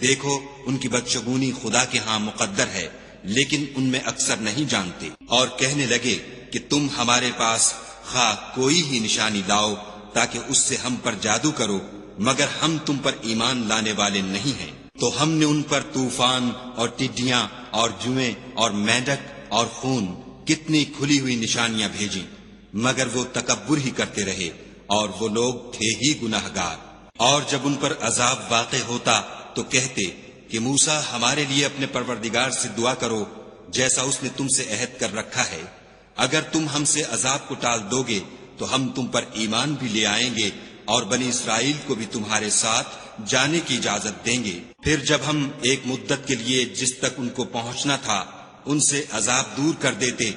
دیکھو ان کی بدشگونی خدا کے ہاں مقدر ہے، لیکن ان میں اکثر نہیں جانتے۔ اور کہنے لگے کہ تم ہمارے پاس خواہ کوئی ہی نشانی لاؤ تاکہ اس سے ہم پر جادو کرو، مگر ہم تم پر ایمان لانے والے نہیں ہیں۔ تو ہم نے ان پر طوفان اور ٹڈیاں اور جوئیں اور مینڈک اور خون کتنی کھلی ہوئی نشانیاں بھیجیں، مگر وہ تکبر ہی کرتے رہے، اور وہ لوگ تھے ہی گناہگار۔ اور جب ان پر عذاب واقع ہوتا تو کہتے کہ موسیٰ ہمارے لیے اپنے پروردگار سے دعا کرو جیسا اس نے تم سے عہد کر رکھا ہے، اگر تم ہم سے عذاب کو ٹال دو گے تو ہم تم پر ایمان بھی لے آئیں گے اور بنی اسرائیل کو بھی تمہارے ساتھ جانے کی اجازت دیں گے۔ پھر جب ہم ایک مدت کے لیے جس تک ان کو پہنچنا تھا ان سے عذاب دور کر دیتے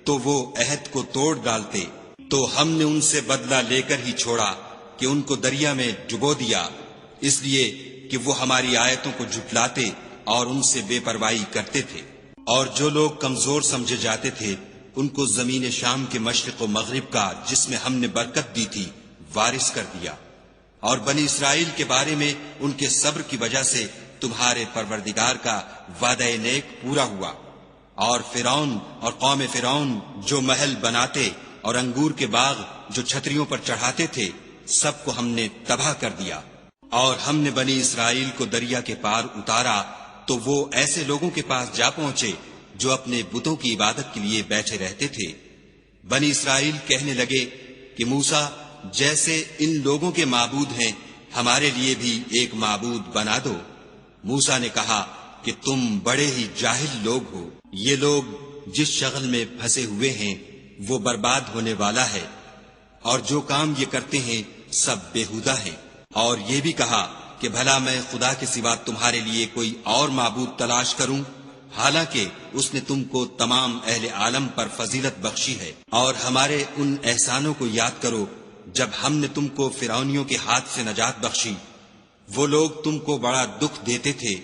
تو وہ عہد کو توڑ ڈالتے، تو ہم نے ان سے بدلہ لے کر ہی چھوڑا کہ ان کو دریا میں ڈبو دیا، اس لیے کہ وہ ہماری آیتوں کو جھٹلاتے اور ان سے بے پرواہی کرتے تھے۔ اور جو لوگ کمزور سمجھے جاتے تھے ان کو زمین شام کے مشرق و مغرب کا جس میں ہم نے برکت دی تھی وارث کر دیا۔ اور بنی اسرائیل کے بارے میں ان کے صبر کی وجہ سے تمہارے پروردگار کا وعدہ نیک پورا ہوا۔ اور فرعون اور قوم فرعون جو محل بناتے اور انگور کے باغ جو چھتریوں پر چڑھاتے تھے سب کو ہم نے تباہ کر دیا۔ اور ہم نے بنی اسرائیل کو دریا کے پار اتارا تو وہ ایسے لوگوں کے پاس جا پہنچے جو اپنے بتوں کی عبادت کے لیے بیٹھے رہتے تھے۔ بنی اسرائیل کہنے لگے کہ موسیٰ جیسے ان لوگوں کے معبود ہیں ہمارے لیے بھی ایک معبود بنا دو۔ موسیٰ نے کہا کہ تم بڑے ہی جاہل لوگ ہو، یہ لوگ جس شغل میں پھنسے ہوئے ہیں وہ برباد ہونے والا ہے، اور جو کام یہ کرتے ہیں سب بیہودہ ہیں۔ اور یہ بھی کہا کہ بھلا میں خدا کے سوا تمہارے لیے کوئی اور معبود تلاش کروں، حالانکہ اس نے تم کو تمام اہل عالم پر فضیلت بخشی ہے۔ اور ہمارے ان احسانوں کو یاد کرو جب ہم نے تم کو فرعونیوں کے ہاتھ سے نجات بخشی۔ وہ لوگ تم کو بڑا دکھ دیتے تھے،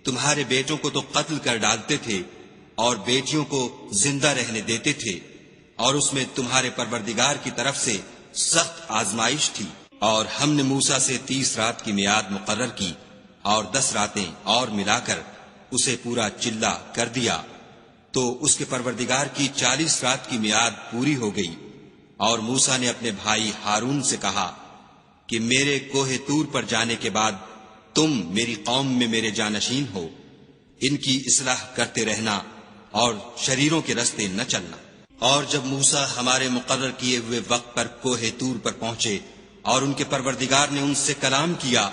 تمہارے بیٹوں کو تو قتل کر ڈالتے تھے اور بیٹیوں کو زندہ رہنے دیتے تھے، اور اس میں تمہارے پروردگار کی طرف سے سخت آزمائش تھی۔ اور ہم نے موسیٰ سے 30 رات کی میعاد مقرر کی اور 10 راتیں اور ملا کر اسے پورا چلہ کر دیا، تو اس کے پروردگار کی 40 رات کی میعاد پوری ہو گئی۔ اور موسیٰ نے اپنے بھائی ہارون سے کہا کہ میرے کوہ طور پر جانے کے بعد تم میری قوم میں میرے جانشین ہو، ان کی اصلاح کرتے رہنا اور شریروں کے رستے نہ چلنا۔ اور جب موسیٰ ہمارے مقرر کیے ہوئے وقت پر کوہ طور پر پہنچے اور ان کے پروردگار نے ان سے کلام کیا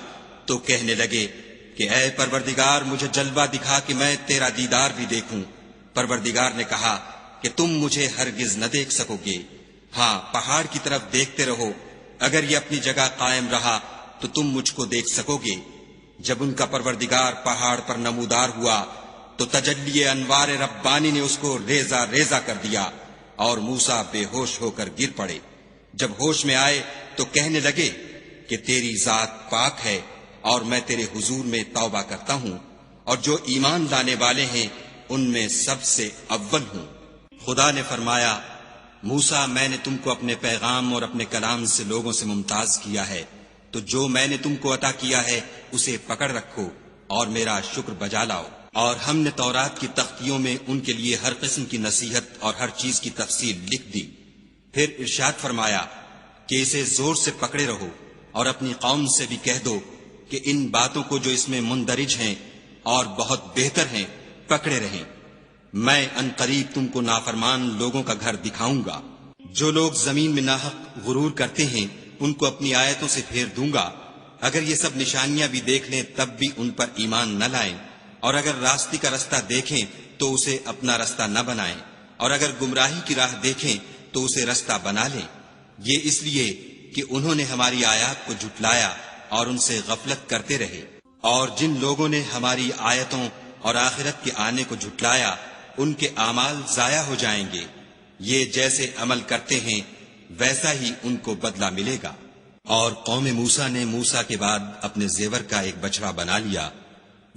تو کہنے لگے کہ اے پروردگار مجھے جلوہ دکھا کہ میں تیرا دیدار بھی دیکھوں۔ پروردگار نے کہا کہ تم مجھے ہرگز نہ دیکھ سکو گے، ہاں پہاڑ کی طرف دیکھتے رہو، اگر یہ اپنی جگہ قائم رہا تو تم مجھ کو دیکھ سکو گے۔ جب ان کا پروردگار پہاڑ پر نمودار ہوا تو تجلی انوار ربانی نے اس کو ریزہ ریزہ کر دیا اور موسیٰ بے ہوش ہو کر گر پڑے۔ جب ہوش میں آئے تو کہنے لگے کہ تیری ذات پاک ہے اور میں تیرے حضور میں توبہ کرتا ہوں، اور جو ایمان لانے والے ہیں ان میں سب سے اول ہوں۔ خدا نے فرمایا موسیٰ میں نے تم کو اپنے پیغام اور اپنے کلام سے لوگوں سے ممتاز کیا ہے، تو جو میں نے تم کو عطا کیا ہے اسے پکڑ رکھو اور میرا شکر بجا لاؤ۔ اور ہم نے تورات کی تختیوں میں ان کے لیے ہر قسم کی نصیحت اور ہر چیز کی تفصیل لکھ دی۔ پھر ارشاد فرمایا کہ اسے زور سے پکڑے رہو اور اپنی قوم سے بھی کہہ دو کہ ان باتوں کو جو اس میں مندرج ہیں اور بہت بہتر ہیں پکڑے رہیں۔ میں ان قریب تم کو نافرمان لوگوں کا گھر دکھاؤں گا۔ جو لوگ زمین میں ناحق غرور کرتے ہیں ان کو اپنی آیتوں سے پھیر دوں گا، اگر یہ سب نشانیاں بھی دیکھ لیں تب بھی ان پر ایمان نہ لائیں، اور اگر راستے کا رستہ دیکھیں تو اسے اپنا رستہ نہ بنائیں، اور اگر گمراہی کی راہ دیکھیں تو اسے رستہ بنا لیں۔ یہ اس لیے کہ انہوں نے ہماری آیات کو جھٹلایا اور ان سے غفلت کرتے رہے۔ اور جن لوگوں نے ہماری آیتوں اور آخرت کے آنے کو جھٹلایا ان کے اعمال ضائع ہو جائیں گے، یہ جیسے عمل کرتے ہیں ویسا ہی ان کو بدلہ ملے گا۔ اور قوم موسیٰ نے موسیٰ کے بعد اپنے زیور کا ایک بچڑا بنا لیا،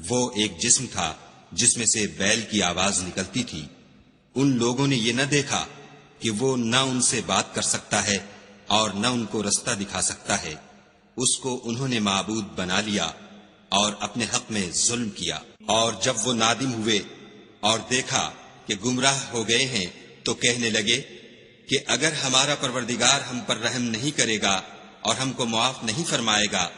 وہ ایک جسم تھا جس میں سے بیل کی آواز نکلتی تھی۔ ان لوگوں نے یہ نہ دیکھا کہ وہ نہ ان سے بات کر سکتا ہے اور نہ ان کو رستہ دکھا سکتا ہے، اس کو انہوں نے معبود بنا لیا اور اپنے حق میں ظلم کیا۔ اور جب وہ نادم ہوئے اور دیکھا کہ گمراہ ہو گئے ہیں تو کہنے لگے کہ اگر ہمارا پروردگار ہم پر رحم نہیں کرے گا اور ہم کو معاف نہیں فرمائے گا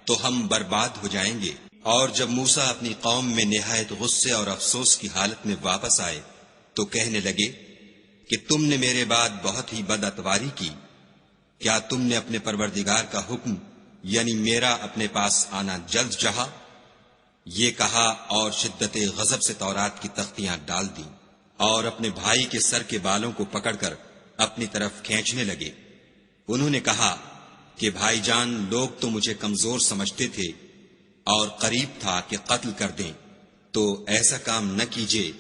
تو ہم برباد ہو جائیں گے۔ اور جب موسیٰ اپنی قوم میں نہایت غصے اور افسوس کی حالت میں واپس آئے تو کہنے لگے کہ تم نے میرے بعد بہت ہی بد اتواری کی۔ کیا تم نے اپنے پروردگار کا حکم یعنی میرا اپنے پاس آنا جلد چاہا؟ یہ کہا اور شدت غضب سے تورات کی تختیاں ڈال دیں اور اپنے بھائی کے سر کے بالوں کو پکڑ کر اپنی طرف کھینچنے لگے۔ انہوں نے کہا کہ بھائی جان لوگ تو مجھے کمزور سمجھتے تھے اور قریب تھا کہ قتل کر دیں، تو ایسا کام نہ کیجیے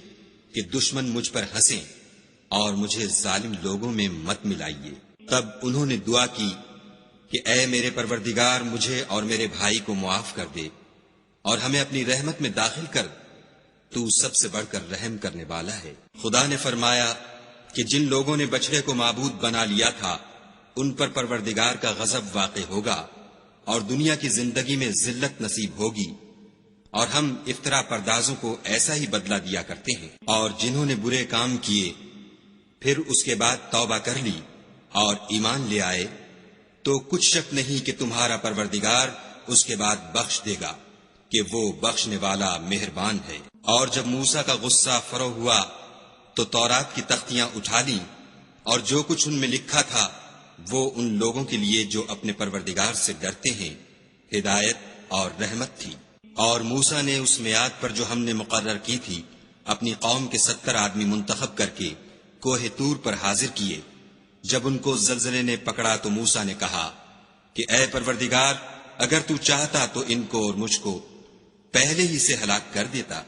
کہ دشمن مجھ پر ہنسیں اور مجھے ظالم لوگوں میں مت ملائیے۔ تب انہوں نے دعا کی کہ اے میرے پروردگار مجھے اور میرے بھائی کو معاف کر دے اور ہمیں اپنی رحمت میں داخل کر، تو سب سے بڑھ کر رحم کرنے والا ہے۔ خدا نے فرمایا کہ جن لوگوں نے بچڑے کو معبود بنا لیا تھا ان پر پروردگار کا غضب واقع ہوگا اور دنیا کی زندگی میں ذلت نصیب ہوگی، اور ہم افطرا پردازوں کو ایسا ہی بدلہ دیا کرتے ہیں۔ اور جنہوں نے برے کام کیے پھر اس کے بعد توبہ کر لی اور ایمان لے آئے تو کچھ شک نہیں کہ تمہارا پروردگار اس کے بعد بخش دے گا کہ وہ بخشنے والا مہربان ہے۔ اور جب موسیٰ کا غصہ فرو ہوا تو تورات کی تختیاں اٹھا لیں اور جو کچھ ان میں لکھا تھا وہ ان لوگوں کے لیے جو اپنے پروردگار سے ڈرتے ہیں ہدایت اور رحمت تھی۔ اور موسیٰ نے اس میعاد پر جو ہم نے مقرر کی تھی اپنی قوم کے 70 آدمی منتخب کر کے کوہ طور پر حاضر کیے، جب ان کو زلزلے نے پکڑا تو موسیٰ نے کہا کہ اے پروردگار، اگر تو چاہتا تو ان کو اور مجھ کو پہلے ہی سے ہلاک کر دیتا۔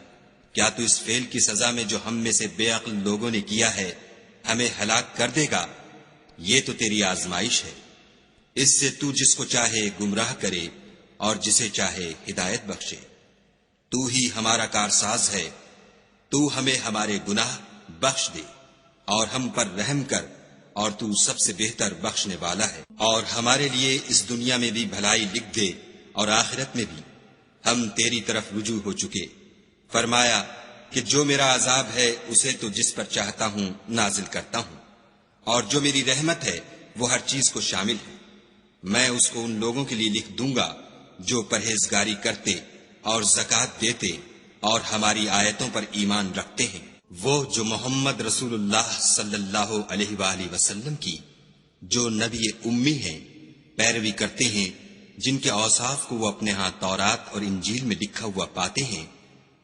کیا تو اس فعل کی سزا میں جو ہم میں سے بے عقل لوگوں نے کیا ہے ہمیں ہلاک کر دے گا؟ یہ تو تیری آزمائش ہے، اس سے تو جس کو چاہے گمراہ کرے اور جسے چاہے ہدایت بخشے۔ تو ہی ہمارا کارساز ہے، تو ہمیں ہمارے گناہ بخش دے اور ہم پر رحم کر، اور تو سب سے بہتر بخشنے والا ہے۔ اور ہمارے لیے اس دنیا میں بھی بھلائی لکھ دے اور آخرت میں بھی، ہم تیری طرف رجوع ہو چکے۔ فرمایا کہ جو میرا عذاب ہے اسے تو جس پر چاہتا ہوں نازل کرتا ہوں، اور جو میری رحمت ہے وہ ہر چیز کو شامل ہے۔ میں اس کو ان لوگوں کے لیے لکھ دوں گا جو پرہیزگاری کرتے اور زکوٰۃ دیتے اور ہماری آیتوں پر ایمان رکھتے ہیں، وہ جو محمد رسول اللہ صلی اللہ علیہ وآلہ وسلم کی، جو نبی امی ہیں، پیروی کرتے ہیں، جن کے اوصاف کو وہ اپنے ہاں تورات اور انجیل میں لکھا ہوا پاتے ہیں۔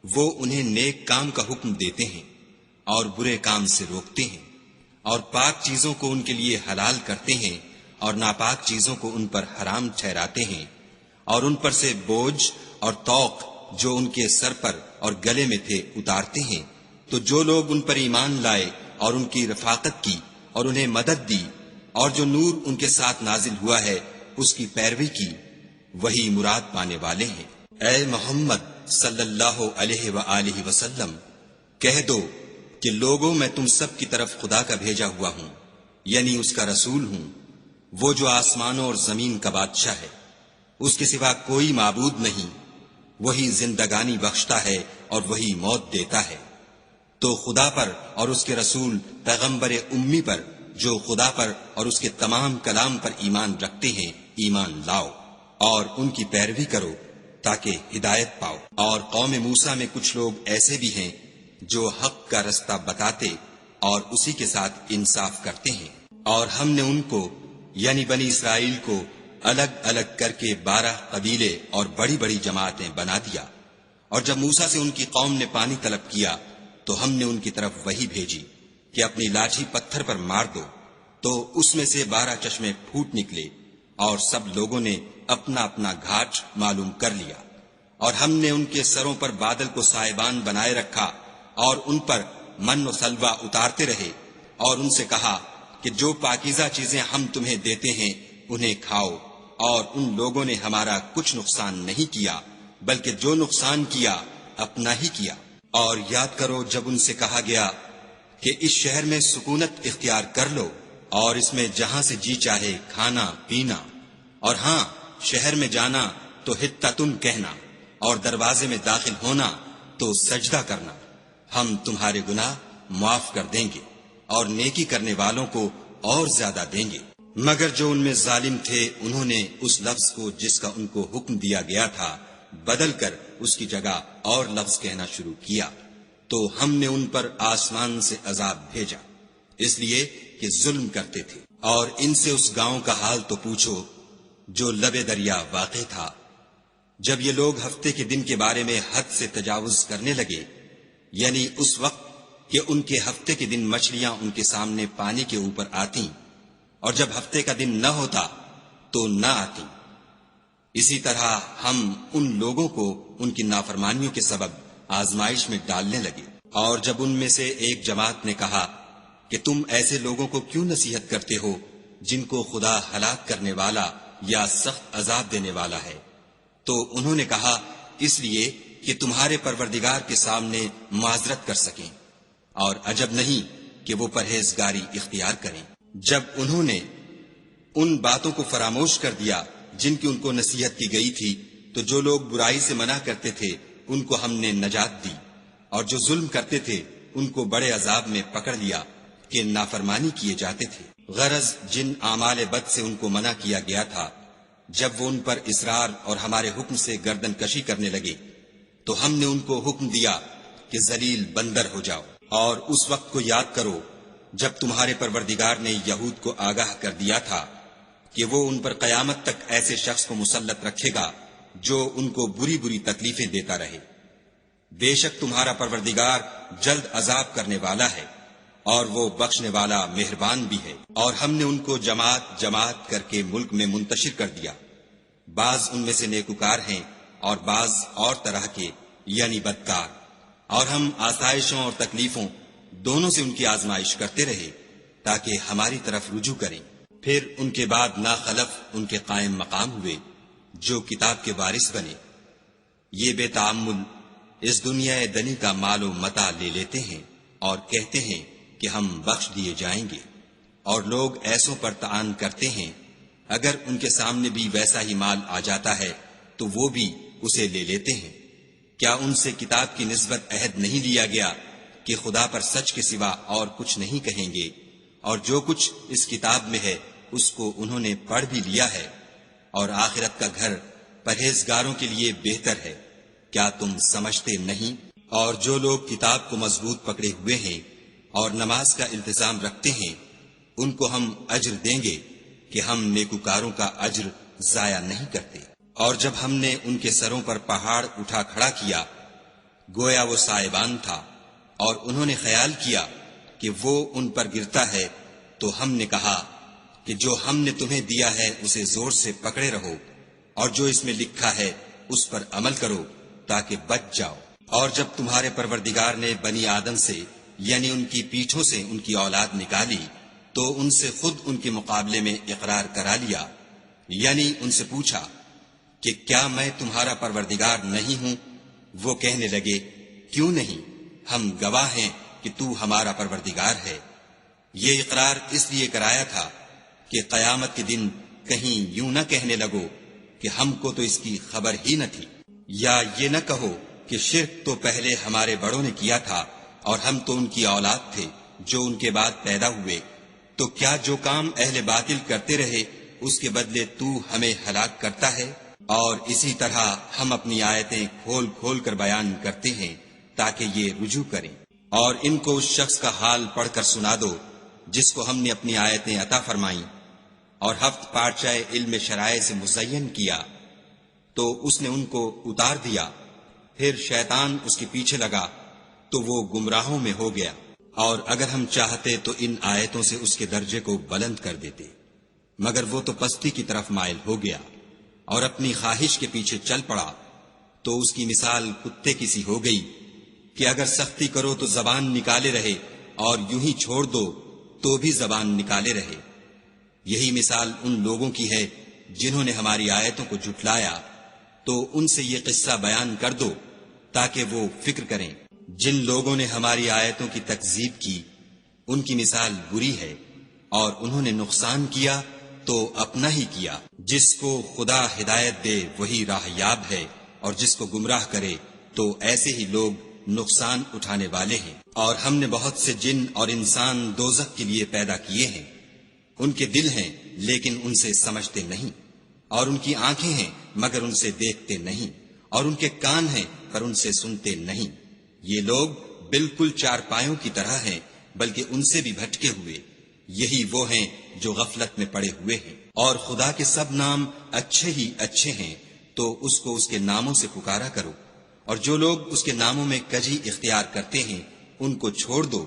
وہ انہیں نیک کام کا حکم دیتے ہیں اور برے کام سے روکتے ہیں، اور پاک چیزوں کو ان کے لیے حلال کرتے ہیں اور ناپاک چیزوں کو ان پر حرام ٹھہراتے ہیں، اور ان پر سے بوجھ اور طوق جو ان کے سر پر اور گلے میں تھے اتارتے ہیں۔ تو جو لوگ ان پر ایمان لائے اور ان کی رفاقت کی اور انہیں مدد دی، اور جو نور ان کے ساتھ نازل ہوا ہے اس کی پیروی کی، وہی مراد پانے والے ہیں۔ اے محمد صلی اللہ علیہ وآلہ وسلم، کہہ دو کہ لوگوں میں تم سب کی طرف خدا کا بھیجا ہوا ہوں، یعنی اس کا رسول ہوں، وہ جو آسمانوں اور زمین کا بادشاہ ہے، اس کے سوا کوئی معبود نہیں، وہی زندگانی بخشتا ہے اور وہی موت دیتا ہے۔ تو خدا پر اور اس کے رسول پیغمبر امی پر جو خدا پر اور اس کے تمام کلام پر ایمان رکھتے ہیں ایمان لاؤ، اور ان کی پیروی کرو تاکہ ہدایت پاؤ۔ اور قوم موسیٰ میں کچھ لوگ ایسے بھی ہیں جو حق کا رستہ بتاتے اور اسی کے ساتھ انصاف کرتے ہیں، اور ہم نے ان کو یعنی بنی اسرائیل کو الگ الگ کر کے 12 قبیلے اور بڑی بڑی جماعتیں بنا دیا۔ اور جب موسیٰ سے ان کی قوم نے پانی طلب کیا تو ہم نے ان کی طرف وحی بھیجی کہ اپنی لاٹھی پتھر پر مار دو، تو اس میں سے 12 چشمے پھوٹ نکلے، اور سب لوگوں نے اپنا اپنا گھاٹ معلوم کر لیا۔ اور ہم نے ان کے سروں پر بادل کو سائبان بنائے رکھا اور ان پر من و سلوہ اتارتے رہے، اور ان سے کہا کہ جو پاکیزہ چیزیں ہم تمہیں دیتے ہیں انہیں کھاؤ۔ اور ان لوگوں نے ہمارا کچھ نقصان نہیں کیا، بلکہ جو نقصان کیا اپنا ہی کیا۔ اور یاد کرو جب ان سے کہا گیا کہ اس شہر میں سکونت اختیار کر لو اور اس میں جہاں سے جی چاہے کھانا پینا، اور ہاں شہر میں جانا تو حطۃ کہنا، اور دروازے میں داخل ہونا تو سجدہ کرنا، ہم تمہارے گناہ معاف کر دیں گے اور نیکی کرنے والوں کو اور زیادہ دیں گے۔ مگر جو ان میں ظالم تھے انہوں نے اس لفظ کو جس کا ان کو حکم دیا گیا تھا بدل کر اس کی جگہ اور لفظ کہنا شروع کیا، تو ہم نے ان پر آسمان سے عذاب بھیجا، اس لیے کہ ظلم کرتے تھے۔ اور ان سے اس گاؤں کا حال تو پوچھو جو لبے دریا واقع تھا۔ جب یہ لوگ ہفتے کے دن کے بارے میں حد سے تجاوز کرنے لگے، یعنی اس وقت کہ ان کے ہفتے کے دن مچھلیاں ان کے سامنے پانی کے اوپر آتی، اور جب ہفتے کا دن نہ ہوتا تو نہ آتی، اسی طرح ہم ان لوگوں کو ان کی نافرمانیوں کے سبب آزمائش میں ڈالنے لگے۔ اور جب ان میں سے ایک جماعت نے کہا کہ تم ایسے لوگوں کو کیوں نصیحت کرتے ہو جن کو خدا ہلاک کرنے والا یا سخت عذاب دینے والا ہے، تو انہوں نے کہا اس لیے کہ تمہارے پروردگار کے سامنے معذرت کر سکیں، اور عجب نہیں کہ وہ پرہیزگاری اختیار کریں۔ جب انہوں نے ان باتوں کو فراموش کر دیا جن کی ان کو نصیحت کی گئی تھی، تو جو لوگ برائی سے منع کرتے تھے ان کو ہم نے نجات دی، اور جو ظلم کرتے تھے ان کو بڑے عذاب میں پکڑ لیا کہ نافرمانی کیے جاتے تھے۔ غرض جن اعمال بد سے ان کو منع کیا گیا تھا، جب وہ ان پر اصرار اور ہمارے حکم سے گردن کشی کرنے لگے تو ہم نے ان کو حکم دیا کہ ذلیل بندر ہو جاؤ۔ اور اس وقت کو یاد کرو جب تمہارے پروردگار نے یہود کو آگاہ کر دیا تھا کہ وہ ان پر قیامت تک ایسے شخص کو مسلط رکھے گا جو ان کو بری بری تکلیفیں دیتا رہے۔ بے شک تمہارا پروردگار جلد عذاب کرنے والا ہے۔ اور وہ بخشنے والا مہربان بھی ہے۔ اور ہم نے ان کو جماعت جماعت کر کے ملک میں منتشر کر دیا، بعض ان میں سے نیکوکار ہیں اور بعض اور طرح کے یعنی بدکار، اور ہم آسائشوں اور تکلیفوں دونوں سے ان کی آزمائش کرتے رہے تاکہ ہماری طرف رجوع کریں۔ پھر ان کے بعد ناخلف ان کے قائم مقام ہوئے جو کتاب کے وارث بنے، یہ بے تعمل اس دنیا دنی کا مال و متاع لے لیتے ہیں اور کہتے ہیں کہ ہم بخش دیے جائیں گے، اور لوگ ایسوں پر طعن کرتے ہیں اگر ان کے سامنے بھی ویسا ہی مال آ جاتا ہے تو وہ بھی اسے لے لیتے ہیں۔ کیا ان سے کتاب کی نسبت عہد نہیں لیا گیا کہ خدا پر سچ کے سوا اور کچھ نہیں کہیں گے، اور جو کچھ اس کتاب میں ہے اس کو انہوں نے پڑھ بھی لیا ہے، اور آخرت کا گھر پرہیزگاروں کے لیے بہتر ہے، کیا تم سمجھتے نہیں؟ اور جو لوگ کتاب کو مضبوط پکڑے ہوئے ہیں اور نماز کا التزام رکھتے ہیں ان کو ہم اجر دیں گے کہ ہم نیکوکاروں کا اجر ضائع نہیں کرتے۔ اور جب ہم نے ان کے سروں پر پہاڑ اٹھا کھڑا کیا گویا وہ سائبان تھا، اور انہوں نے خیال کیا کہ وہ ان پر گرتا ہے، تو ہم نے کہا کہ جو ہم نے تمہیں دیا ہے اسے زور سے پکڑے رہو، اور جو اس میں لکھا ہے اس پر عمل کرو تاکہ بچ جاؤ۔ اور جب تمہارے پروردگار نے بنی آدم سے یعنی ان کی پیٹھوں سے ان کی اولاد نکالی تو ان سے خود ان کے مقابلے میں اقرار کرا لیا، یعنی ان سے پوچھا کہ کیا میں تمہارا پروردگار نہیں ہوں؟ وہ کہنے لگے کیوں نہیں، ہم گواہ ہیں کہ تو ہمارا پروردگار ہے۔ یہ اقرار اس لیے کرایا تھا کہ قیامت کے دن کہیں یوں نہ کہنے لگو کہ ہم کو تو اس کی خبر ہی نہ تھی، یا یہ نہ کہو کہ شرک تو پہلے ہمارے بڑوں نے کیا تھا اور ہم تو ان کی اولاد تھے جو ان کے بعد پیدا ہوئے، تو کیا جو کام اہل باطل کرتے رہے اس کے بدلے تو ہمیں ہلاک کرتا ہے؟ اور اسی طرح ہم اپنی آیتیں کھول کھول کر بیان کرتے ہیں تاکہ یہ رجوع کریں۔ اور ان کو اس شخص کا حال پڑھ کر سنا دو جس کو ہم نے اپنی آیتیں عطا فرمائیں اور ہفت پارچہ علم شرائع سے مزین کیا تو اس نے ان کو اتار دیا، پھر شیطان اس کے پیچھے لگا تو وہ گمراہوں میں ہو گیا۔ اور اگر ہم چاہتے تو ان آیتوں سے اس کے درجے کو بلند کر دیتے، مگر وہ تو پستی کی طرف مائل ہو گیا اور اپنی خواہش کے پیچھے چل پڑا، تو اس کی مثال کتے کی سی ہو گئی کہ اگر سختی کرو تو زبان نکالے رہے اور یوں ہی چھوڑ دو تو بھی زبان نکالے رہے۔ یہی مثال ان لوگوں کی ہے جنہوں نے ہماری آیتوں کو جھٹلایا، تو ان سے یہ قصہ بیان کر دو تاکہ وہ فکر کریں۔ جن لوگوں نے ہماری آیتوں کی تکذیب کی ان کی مثال بری ہے، اور انہوں نے نقصان کیا تو اپنا ہی کیا۔ جس کو خدا ہدایت دے وہی راہ یاب ہے، اور جس کو گمراہ کرے تو ایسے ہی لوگ نقصان اٹھانے والے ہیں۔ اور ہم نے بہت سے جن اور انسان دوزخ کے لیے پیدا کیے ہیں، ان کے دل ہیں لیکن ان سے سمجھتے نہیں، اور ان کی آنکھیں ہیں مگر ان سے دیکھتے نہیں، اور ان کے کان ہیں پر ان سے سنتے نہیں۔ یہ لوگ بالکل چارپایوں کی طرح ہیں بلکہ ان سے بھی بھٹکے ہوئے، یہی وہ ہیں جو غفلت میں پڑے ہوئے ہیں۔ اور خدا کے سب نام اچھے ہی اچھے ہیں، تو اس کو اس کے ناموں سے پکارا کرو، اور جو لوگ اس کے ناموں میں کجی اختیار کرتے ہیں ان کو چھوڑ دو،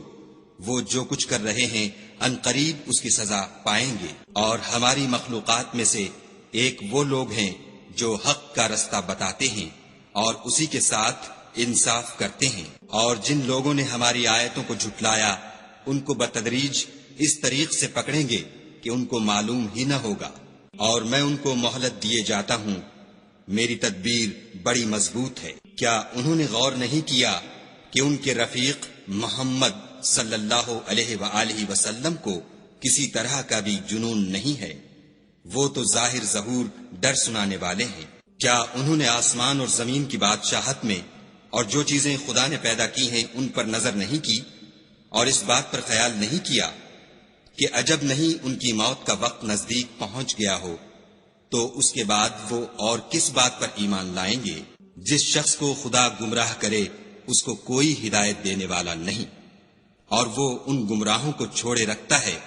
وہ جو کچھ کر رہے ہیں ان قریب اس کی سزا پائیں گے۔ اور ہماری مخلوقات میں سے ایک وہ لوگ ہیں جو حق کا رستہ بتاتے ہیں اور اسی کے ساتھ انصاف کرتے ہیں۔ اور جن لوگوں نے ہماری آیتوں کو جھٹلایا ان کو بتدریج اس طریق سے پکڑیں گے کہ ان کو معلوم ہی نہ ہوگا، اور میں ان کو مہلت دیے جاتا ہوں، میری تدبیر بڑی مضبوط ہے۔ کیا انہوں نے غور نہیں کیا کہ ان کے رفیق محمد صلی اللہ علیہ وآلہ وسلم کو کسی طرح کا بھی جنون نہیں ہے، وہ تو ظاہر ظہور ڈر سنانے والے ہیں۔ کیا انہوں نے آسمان اور زمین کی بادشاہت میں اور جو چیزیں خدا نے پیدا کی ہیں ان پر نظر نہیں کی، اور اس بات پر خیال نہیں کیا کہ عجب نہیں ان کی موت کا وقت نزدیک پہنچ گیا ہو، تو اس کے بعد وہ اور کس بات پر ایمان لائیں گے؟ جس شخص کو خدا گمراہ کرے اس کو کوئی ہدایت دینے والا نہیں، اور وہ ان گمراہوں کو چھوڑے رکھتا ہے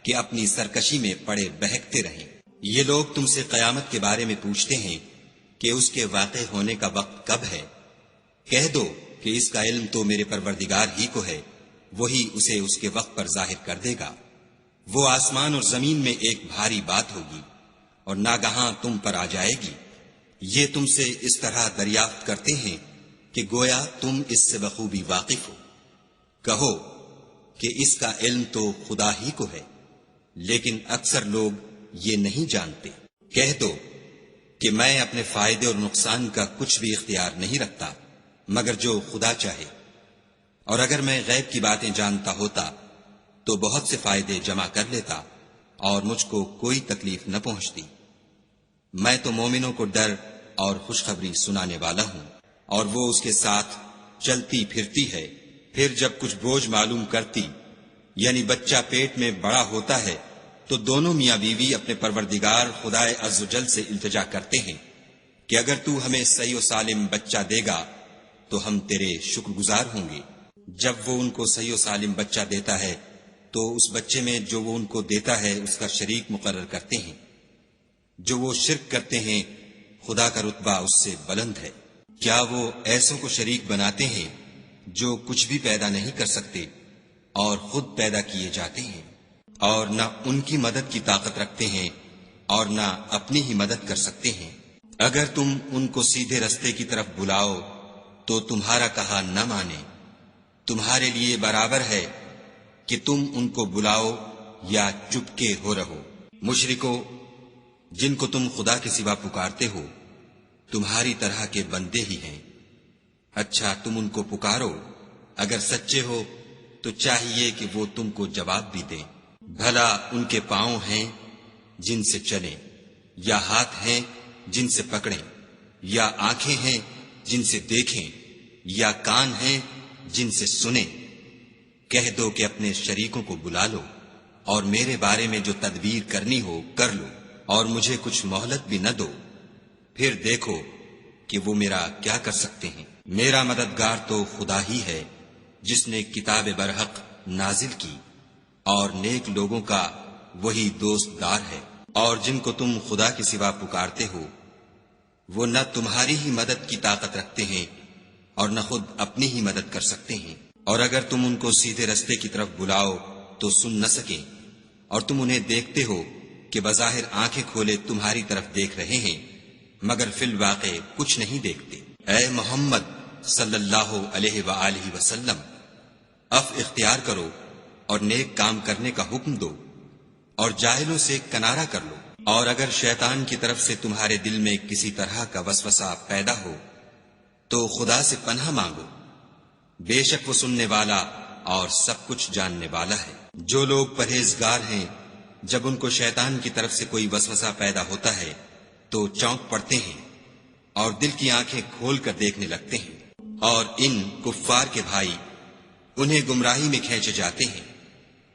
کہ اپنی سرکشی میں پڑے بہکتے رہیں۔ یہ لوگ تم سے قیامت کے بارے میں پوچھتے ہیں کہ اس کے واقع ہونے کا وقت کب ہے؟ کہہ دو کہ اس کا علم تو میرے پروردگار ہی کو ہے، وہی اسے اس کے وقت پر ظاہر کر دے گا۔ وہ آسمان اور زمین میں ایک بھاری بات ہوگی اور ناگہاں تم پر آ جائے گی۔ یہ تم سے اس طرح دریافت کرتے ہیں کہ گویا تم اس سے بخوبی واقف ہو۔ کہو کہ اس کا علم تو خدا ہی کو ہے، لیکن اکثر لوگ یہ نہیں جانتے۔ کہہ دو کہ میں اپنے فائدے اور نقصان کا کچھ بھی اختیار نہیں رکھتا مگر جو خدا چاہے، اور اگر میں غیب کی باتیں جانتا ہوتا تو بہت سے فائدے جمع کر لیتا اور مجھ کو کوئی تکلیف نہ پہنچتی۔ میں تو مومنوں کو ڈر اور خوشخبری سنانے والا ہوں، اور وہ اس کے ساتھ چلتی پھرتی ہے۔ پھر جب کچھ بوجھ معلوم کرتی، یعنی بچہ پیٹ میں بڑا ہوتا ہے، تو دونوں میاں بیوی اپنے پروردگار خدائے عز و جل سے التجا کرتے ہیں کہ اگر تو ہمیں صحیح و سالم بچہ دے گا تو ہم تیرے شکر گزار ہوں گے۔ جب وہ ان کو صحیح و سالم بچہ دیتا ہے تو اس بچے میں جو وہ ان کو دیتا ہے اس کا شریک مقرر کرتے ہیں۔ جو وہ شرک کرتے ہیں خدا کا رتبہ اس سے بلند ہے۔ کیا وہ ایسوں کو شریک بناتے ہیں جو کچھ بھی پیدا نہیں کر سکتے اور خود پیدا کیے جاتے ہیں، اور نہ ان کی مدد کی طاقت رکھتے ہیں اور نہ اپنی ہی مدد کر سکتے ہیں۔ اگر تم ان کو سیدھے رستے کی طرف بلاؤ تو تمہارا کہا نہ مانے۔ تمہارے لیے برابر ہے کہ تم ان کو بلاؤ یا چپکے ہو رہو۔ مشرکو، جن کو تم خدا کے سوا پکارتے ہو تمہاری طرح کے بندے ہی ہیں۔ اچھا تم ان کو پکارو، اگر سچے ہو تو چاہیے کہ وہ تم کو جواب بھی دیں۔ بھلا ان کے پاؤں ہیں جن سے چلیں، یا ہاتھ ہیں جن سے پکڑیں، یا آنکھیں ہیں جن سے دیکھیں، یا کان ہیں جن سے سنیں؟ کہہ دو کہ اپنے شریکوں کو بلا لو اور میرے بارے میں جو تدبیر کرنی ہو کر لو، اور مجھے کچھ مہلت بھی نہ دو، پھر دیکھو کہ وہ میرا کیا کر سکتے ہیں۔ میرا مددگار تو خدا ہی ہے جس نے کتاب برحق نازل کی، اور نیک لوگوں کا وہی دوست دار ہے۔ اور جن کو تم خدا کے سوا پکارتے ہو وہ نہ تمہاری ہی مدد کی طاقت رکھتے ہیں اور نہ خود اپنی ہی مدد کر سکتے ہیں۔ اور اگر تم ان کو سیدھے رستے کی طرف بلاؤ تو سن نہ سکیں، اور تم انہیں دیکھتے ہو کہ بظاہر آنکھیں کھولے تمہاری طرف دیکھ رہے ہیں مگر فی الواقع کچھ نہیں دیکھتے۔ اے محمد صلی اللہ علیہ وآلہ وسلم، عفو اختیار کرو اور نیک کام کرنے کا حکم دو، اور جاہلوں سے کنارہ کر لو۔ اور اگر شیطان کی طرف سے تمہارے دل میں کسی طرح کا وسوسہ پیدا ہو تو خدا سے پناہ مانگو، بے شک وہ سننے والا اور سب کچھ جاننے والا ہے۔ جو لوگ پرہیزگار ہیں جب ان کو شیطان کی طرف سے کوئی وسوسہ پیدا ہوتا ہے تو چونک پڑتے ہیں اور دل کی آنکھیں کھول کر دیکھنے لگتے ہیں، اور ان کفار کے بھائی انہیں گمراہی میں کھینچے جاتے ہیں،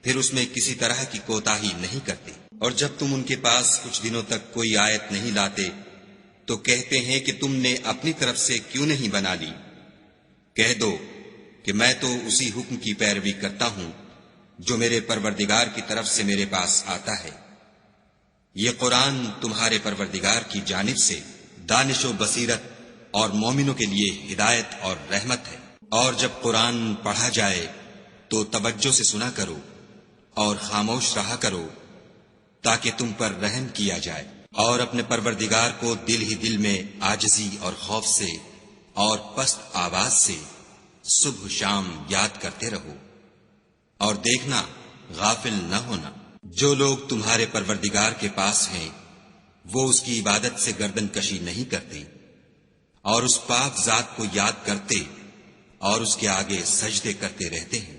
پھر اس میں کسی طرح کی کوتاہی نہیں کرتے۔ اور جب تم ان کے پاس کچھ دنوں تک کوئی آیت نہیں لاتے تو کہتے ہیں کہ تم نے اپنی طرف سے کیوں نہیں بنا لی۔ کہہ دو کہ میں تو اسی حکم کی پیروی کرتا ہوں جو میرے پروردگار کی طرف سے میرے پاس آتا ہے۔ یہ قرآن تمہارے پروردگار کی جانب سے دانش و بصیرت اور مومنوں کے لیے ہدایت اور رحمت ہے۔ اور جب قرآن پڑھا جائے تو توجہ سے سنا کرو اور خاموش رہا کرو تاکہ تم پر رحم کیا جائے، اور اپنے پروردگار کو دل ہی دل میں عاجزی اور خوف سے اور پست آواز سے صبح شام یاد کرتے رہو، اور دیکھنا غافل نہ ہونا۔ جو لوگ تمہارے پروردگار کے پاس ہیں وہ اس کی عبادت سے گردن کشی نہیں کرتے اور اس پاک ذات کو یاد کرتے اور اس کے آگے سجدے کرتے رہتے ہیں۔